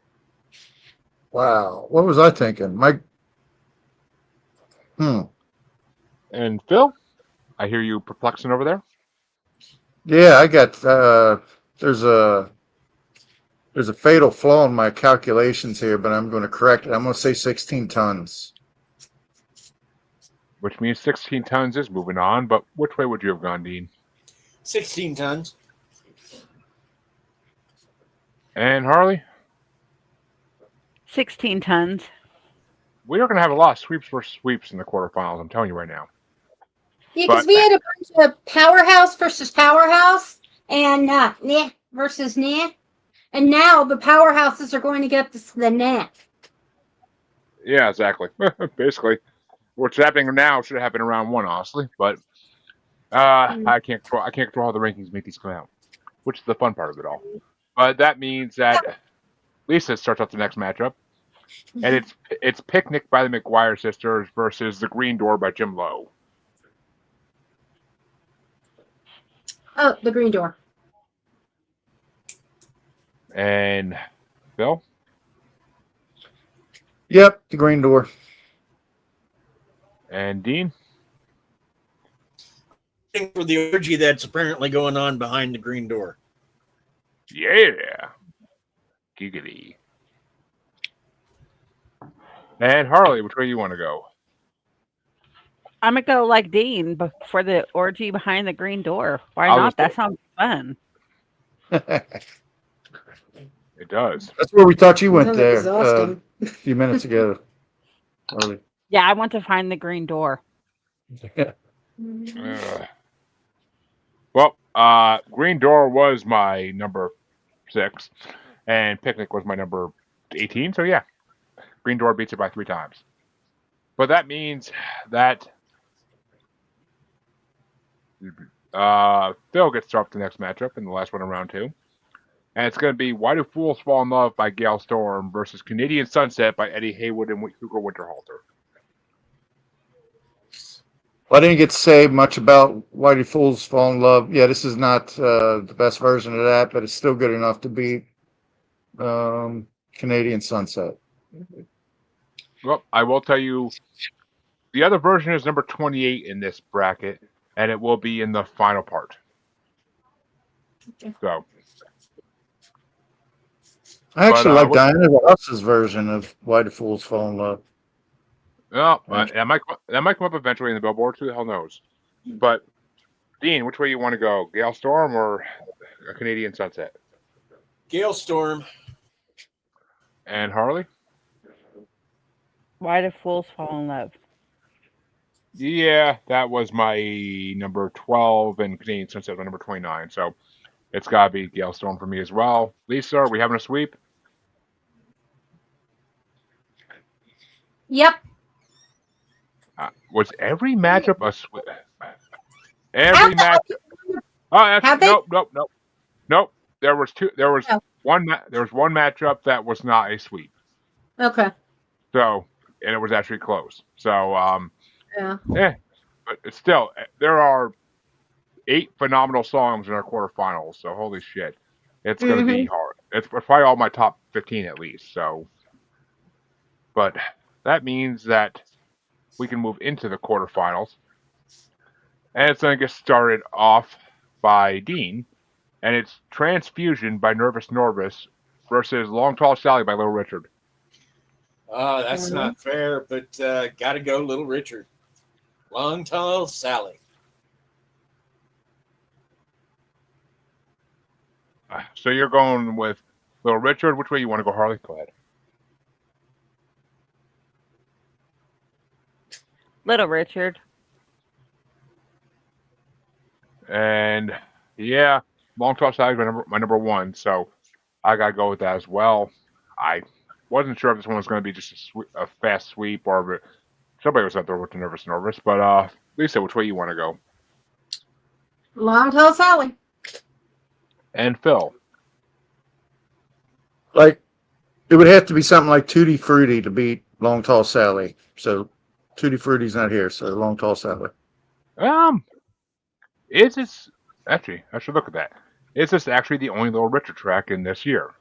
Wow. What was I thinking? And Phil, I hear you perplexing over there. Yeah, I got there's a fatal flaw in my calculations here, but I'm going to correct it. I'm going to say 16 tons. Which means 16 Tons is moving on, but which way would you have gone, Dean? 16 tons. And Harley? 16 tons. We are going to have a lot of sweeps versus sweeps in the quarterfinals, I'm telling you right now. Yeah, because But- we had a bunch of powerhouse versus powerhouse and nah versus nah. And now the powerhouses are going to get the nah. Yeah, exactly. Basically, what's happening now should have happened in round 1, honestly, but I can't control how the rankings make these come out, which is the fun part of it all. But that means that Lisa starts off the next matchup, and it's Picnic by the McGuire Sisters versus The Green Door by Jim Lowe. Oh, the green door. And Phil? Yep, the green door. And Dean? For the orgy that's apparently going on behind the green door. Yeah. Giggity. And Harley, which way you want to go? I'm going to go like Dean for the orgy behind the green door. Why I'll not? just- That sounds fun. That's It does. where we thought you went Sounds there exhausting. a few minutes ago. Early. Yeah, I want to find the green door. Well, Green Door was my number 6, and Picnic was my number 18. So yeah, Green Door beats it by 3 times. But that means that Phil gets to start the next matchup in the last one in round 2. And it's going to be Why Do Fools Fall in Love by Gail Storm versus Canadian Sunset by Eddie Haywood and Hugo Winterhalter. Well, I didn't get to say much about Why Do Fools Fall in Love. Yeah, this is not the best version of that, but it's still good enough to beat Canadian Sunset. Well, I will tell you, the other version is number 28 in this bracket, and it will be in the final part. So, I actually But, like what- Diana Ross's version of Why Do Fools Fall in Love. well, that might come up eventually in the Billboard. Who the hell knows? But Dean, which way you want to go? Gale Storm or a Canadian Sunset? Gale Storm. And Harley? Why do fools fall in love? Yeah, that was my number 12, and Canadian Sunset was number 29. So it's got to be Gale Storm for me as well. Lisa, are we having a sweep? Yep. Was every matchup a sweep? Every match. Oh, Have actually, they? nope. There was two. There was Oh. one. There was one matchup that was not a sweep. Okay. So, and it was actually close. So, Yeah. but it's still, there are 8 phenomenal songs in our quarterfinals. So, holy shit, it's going to be hard. It's probably all my top 15 at least. So, but that means that we can move into the quarterfinals, and it's going to get started off by Dean, and it's Transfusion by Nervous Norvis versus Long Tall Sally by Little Richard. That's not fair, but got to go Little Richard. Long Tall Sally. So you're going with Little Richard. Which way you want to go, Harley? Go ahead. Little Richard. And yeah, Long Tall Sally is my number 1, so I gotta go with that as well. I wasn't sure if this one was going to be just a fast sweep or if somebody was out there with the Nervous. But Lisa, which way you want to go? Long Tall Sally. And Phil. Like, it would have to be something like Tutti Frutti to beat Long Tall Sally. So Tutti Frutti's not here, so Long Tall Sally. Is this actually? I should look at that. Is this actually the only Little Richard track in this year?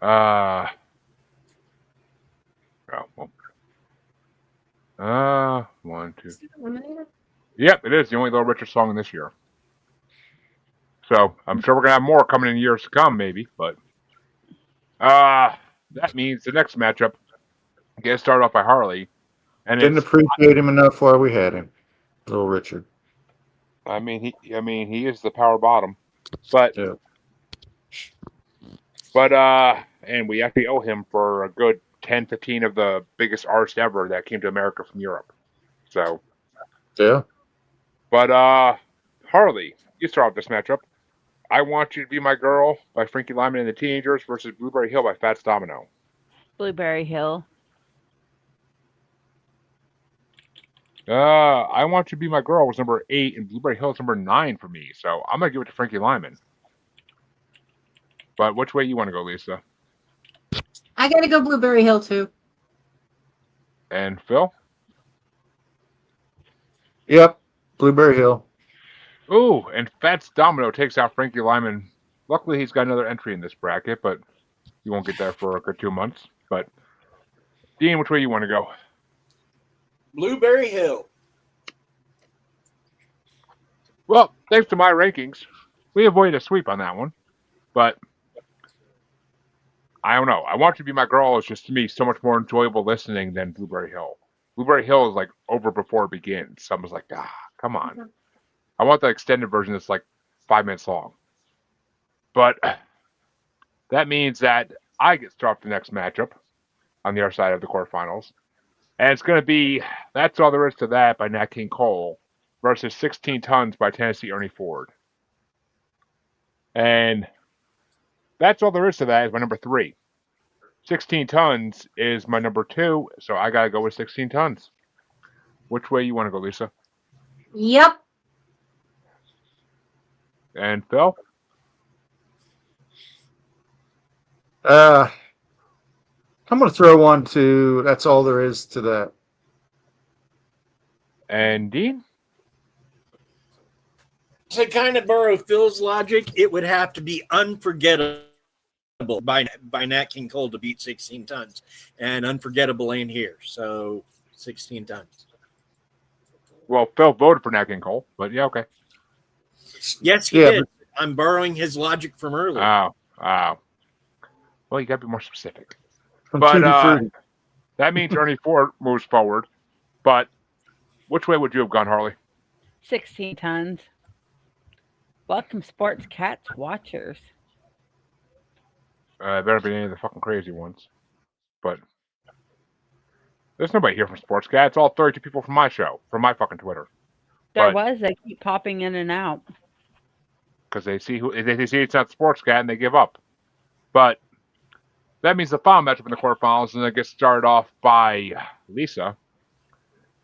Oh, well. 1, 2. Yep, it is the only Little Richard song in this year. So I'm sure we're gonna have more coming in years to come, maybe. But that means the next matchup gets started off by Harley, and Didn't appreciate him enough while we had him, Little Richard. I mean, he is the power bottom, but Yeah. and we actually owe him for a good 10, 15 of the biggest artists ever that came to America from Europe. So Yeah. but Harley, you start off this matchup. I Want You to Be My Girl by Frankie Lyman and the Teenagers versus Blueberry Hill by Fats Domino. Blueberry Hill. I Want You to Be My Girl was number 8, and Blueberry Hill is number 9 for me. So I'm gonna give it to Frankie Lyman. But which way you want to go, Lisa? I got to go Blueberry Hill too. And Phil? Yep. Blueberry Hill. Ooh, and Fats Domino takes out Frankie Lyman. Luckily, he's got another entry in this bracket, but you won't get that for a good 2 months. But Dean, which way you want to go? Blueberry Hill. Well, thanks to my rankings, we avoided a sweep on that one. But I don't know. I Want You to Be My Girl is just, to me, so much more enjoyable listening than Blueberry Hill. Blueberry Hill is like over before it begins. Someone's like, come on. I want the extended version that's like 5 minutes long. But that means that I get to off the next matchup on the other side of the quarterfinals. And it's going to be That's All There Is to That by Nat King Cole versus 16 Tons by Tennessee Ernie Ford. And That's All There Is to That is my number 3. 16 Tons is my number 2, so I got to go with 16 Tons. Which way you want to go, Lisa? Yep. And Phil? I'm going to throw one to That's All There Is to That. And Dean? To kind of borrow Phil's logic, it would have to be Unforgettable by Nat King Cole to beat 16 Tons. And Unforgettable ain't here, so 16 Tons. Well, Phil voted for Nat King Cole, but yeah, okay. Yes, he did. I'm borrowing his logic from earlier. Oh. Well, you got to be more specific. From But Tutti Frutti. that means Ernie Ford moves forward. But which way would you have gone, Harley? 16 Tons. Welcome, sports cats watchers. Better be any of the fucking crazy ones. But there's nobody here from Sports Cat. It's all 32 people from my show, from my fucking Twitter. There But was. They keep popping in and out. because they see they see it's not Sports Cat and they give up. But that means the final matchup in the quarterfinals, and it gets started off by Lisa,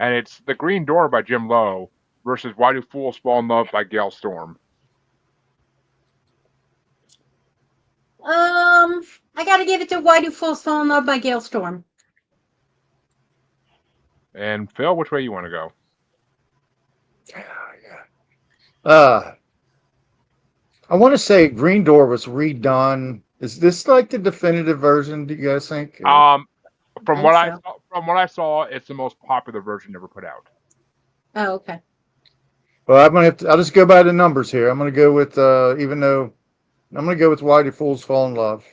and it's The Green Door by Jim Lowe versus Why Do Fools Fall in Love by Gail Storm. I gotta give it to Why Do Fools Fall in Love by Gail Storm. And Phil, which way you want to go? I want to say Green Door was redone. Is this like the definitive version? Do you guys think? From think what so. from what I saw, it's the most popular version ever put out. Oh, okay. Well, I'm gonna have to, I'll just go by the numbers here. I'm gonna go with even though I'm gonna go with Why Do Fools Fall in Love.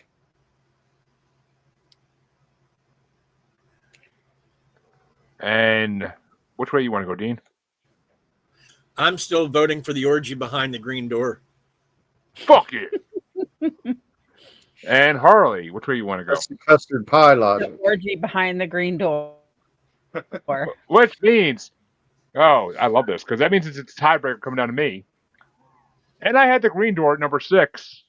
And which way you want to go, Dean? I'm still voting for the orgy behind the green door. Fuck it. And Harley, which way you want to go? That's the custard pie The logic. orgy behind the green door. Which means, oh, I love this because that means it's a tiebreaker coming down to me. And I had the Green Door at number 6,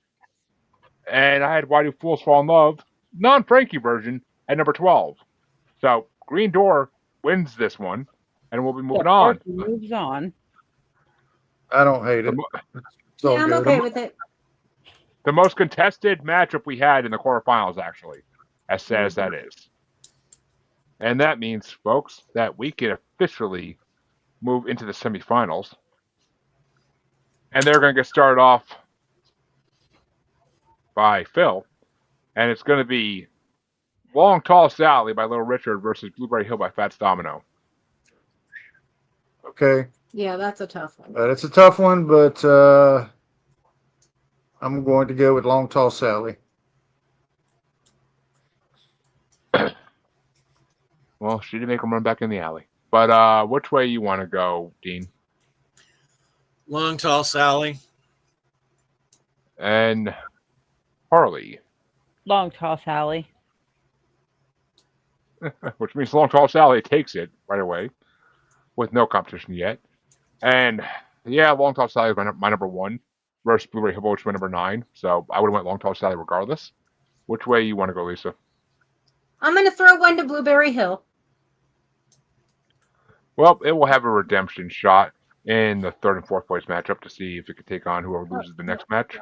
and I had Why Do Fools Fall in Love, non-Frankie version, at number 12. So Green Door wins this one, and we'll be moving on. Moves on. I don't hate it. It's all Yeah, I'm good. okay with it. The most contested matchup we had in the quarterfinals, actually, as sad as that is. And that means, folks, that we can officially move into the semifinals. And they're going to get started off by Phil. And it's going to be Long Tall Sally by Little Richard versus Blueberry Hill by Fats Domino. Okay. Yeah, that's a tough one. It's a tough one, but I'm going to go with Long Tall Sally. Well, she did make him run back in the alley. But which way you want to go, Dean? Long Tall Sally. And Harley. Long tall Sally. Which means Long Tall Sally takes it right away with no competition yet. And yeah, Long Tall Sally is my number 1 versus Blueberry Hill, which is my number 9. So I would have went Long Tall Sally regardless. Which way you want to go, Lisa? I'm going to throw one to Blueberry Hill. Well, it will have a redemption shot in the 3rd and 4th place matchup to see if it can take on whoever loses the next match.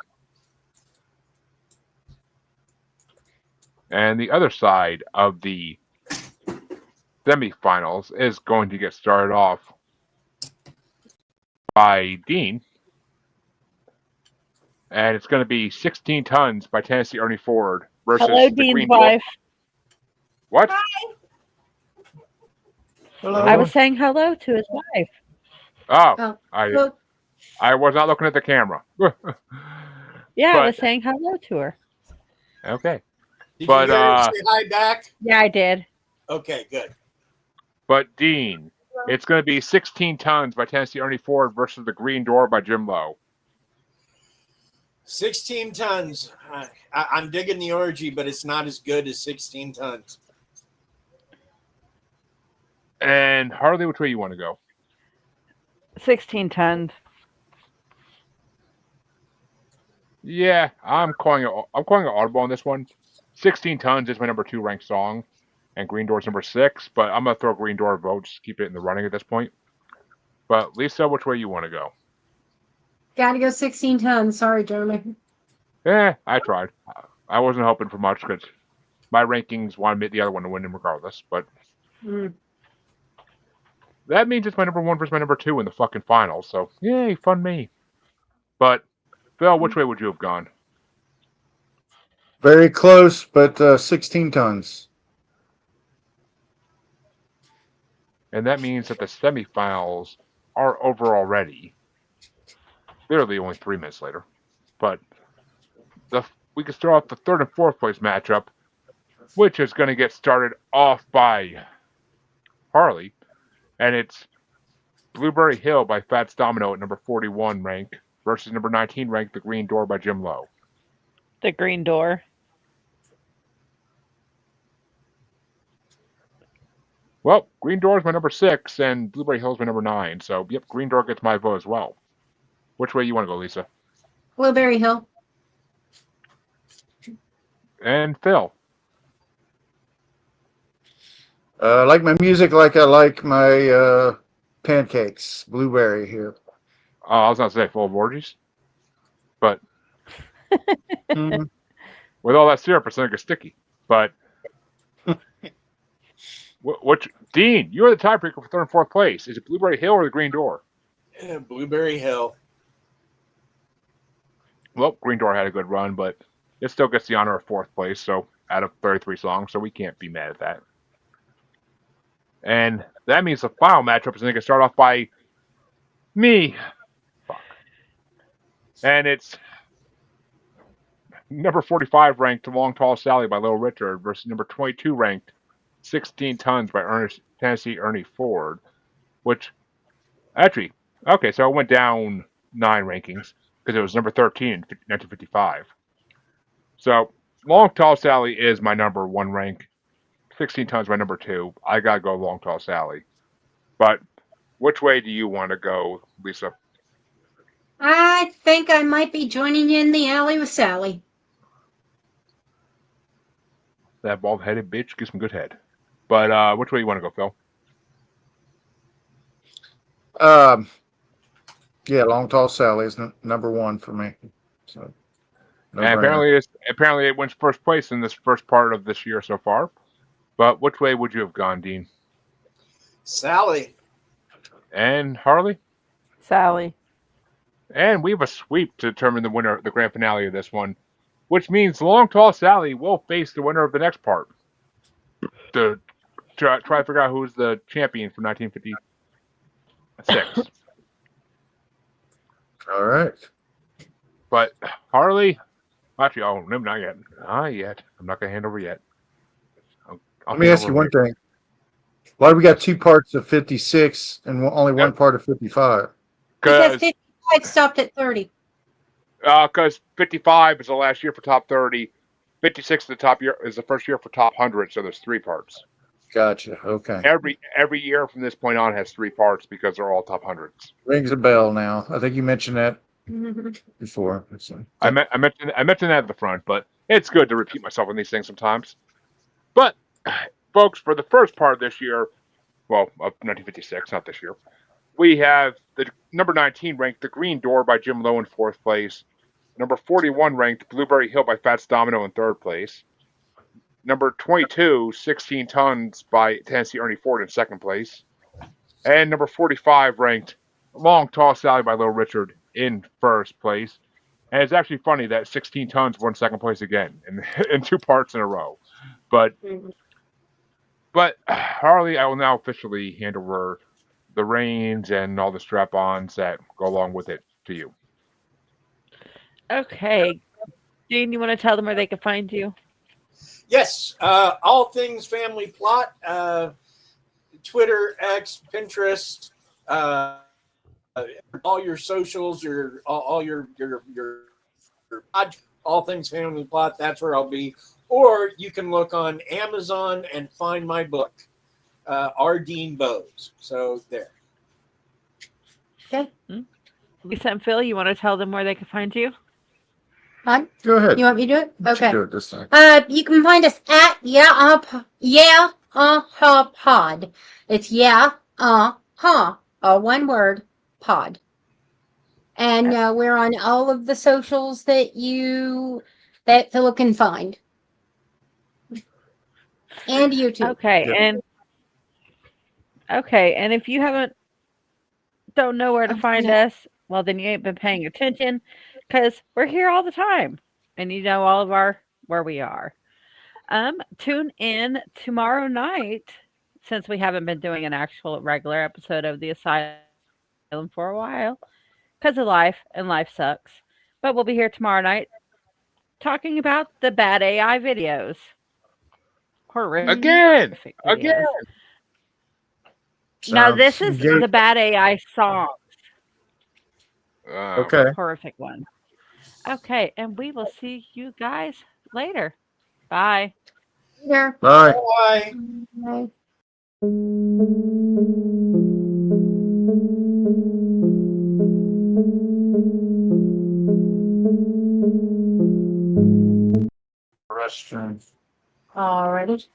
And the other side of the semifinals is going to get started off by Dean. And it's going to be 16 Tons by Tennessee Ernie Ford versus Hello, the Dean's Green wife. What? Hello. I was saying hello to his wife. Oh, Oh, I look, was not looking at the camera. Yeah, But- I was saying hello to her. Okay. Did But, you hear her say hi back? Yeah, I did. Okay, good. But Dean, it's going to be 16 Tons by Tennessee Ernie Ford versus the Green Door by Jim Lowe. 16 tons. I'm digging the orgy, but it's not as good as 16 tons. And Harley, which way you want to go? 16 tons. Yeah, I'm calling it audible on this one. 16 Tons is my number 2 ranked song, and Green Door's number 6. But I'm gonna throw Green Door a vote, just keep it in the running at this point. But Lisa, which way you want to go? gotta go 16 tons. Sorry, Jeremy. I tried. I wasn't hoping for much because my rankings wanted the other one to win regardless. But that means it's my number 1 versus my number 2 in the fucking finals. So yay, fun me. But Phil, which way would you have gone? Very close, but 16 Tons. And that means that the semifinals are over already. Literally only 3 minutes later. But we can start off the 3rd and 4th place matchup, which is going to get started off by Harley. And it's Blueberry Hill by Fats Domino at number 41 rank versus number 19 ranked The Green Door by Jim Lowe. The Green Door. Well, Green Door is my number 6, and Blueberry Hill is my number 9. So, yep, Green Door gets my vote as well. Which way you want to go, Lisa? Blueberry Hill. And Phil. I like my music like I like my pancakes. Blueberry here. I was not to say full of orgies, but Mhm. with all that syrup, it's going to get sticky. But Dean, you are the tiebreaker for third and fourth place. Is it Blueberry Hill or the Green Door? Yeah, Blueberry Hill. Well, Green Door had a good run, but it still gets the honor of fourth place. So out of 33 songs, so we can't be mad at that. And that means the final matchup is going to start off by me. Fuck. And it's number 45 ranked Long Tall Sally by Little Richard versus number 22 ranked 16 Tons by Tennessee Ernie Ford, which actually, okay, so it went down 9 rankings because it was number 13 in 1955. So Long Tall Sally is my number 1 rank. 16 Tons my number 2. I gotta go Long Tall Sally. But which way do you want to go, Lisa? I think I might be joining you in the alley with Sally. That bald-headed bitch gives some good head. But which way you want to go, Phil? Yeah, Long Tall Sally is number 1 for me. So, And apparently it wins first place in this first part of this year so far. But which way would you have gone, Dean? Sally. And Harley? Sally. And we have a sweep to determine the winner, the grand finale of this one, which means Long Tall Sally will face the winner of the next part to try to figure out who's the champion for 1956. all right. But Harley, actually, oh, no, not yet. Not yet. I'm not going to hand over yet. Let me ask you one thing. Why do we got 2 parts of 56 and only 1 part of 55? Because 55 stopped at 30. Because 55 is the last year for top 30. 56 is the top year is the first year for top 100. So there's 3 parts. Gotcha. Okay. Every year from this point on has 3 parts because they're all top hundreds. Rings a bell now. I think you mentioned that Mhm. before. I mentioned that at the front, but it's good to repeat myself on these things sometimes. But folks, for the first part of this year, well, of 1956, not this year, we have the number 19 ranked The Green Door by Jim Lowe in fourth place. Number 41 ranked Blueberry Hill by Fats Domino in third place. Number 22, 16 Tons by Tennessee Ernie Ford in second place. And number 45 ranked Long Tall Sally by Little Richard in first place. And it's actually funny that 16 Tons won second place again in 2 parts in a row. But Harley, I will now officially hand over the reins and all the strap-ons that go along with it to you. Okay. Dean, you want to tell them where they can find you? Yes, all things family plot. Twitter, X, Pinterest, all your socials, all your all things family plot. That's where I'll be. Or you can look on Amazon and find my book, R. Dean Bowes. So there. Okay. Lisa and Phil, you want to tell them where they can find you? Hon? Go ahead. You want me to do it? Okay. Do it this time. You can find us at pod. It's one word, pod. And we're on all of the socials that Philip can find. And YouTube. Okay, Yep. and if you don't know where to find us, well, then you ain't been paying attention, because we're here all the time, and you know all of where we are. Tune in tomorrow night, since we haven't been doing an actual regular episode of the Asylum for a while, because of life, and life sucks. But we'll be here tomorrow night talking about the bad AI videos. Horrific Again! videos. Now, this is Sounds the bad AI songs. Okay. Horrific one. Okay, and we will see you guys later. Bye. Here. Bye. Bye. Bye. Restroom. Alrighty.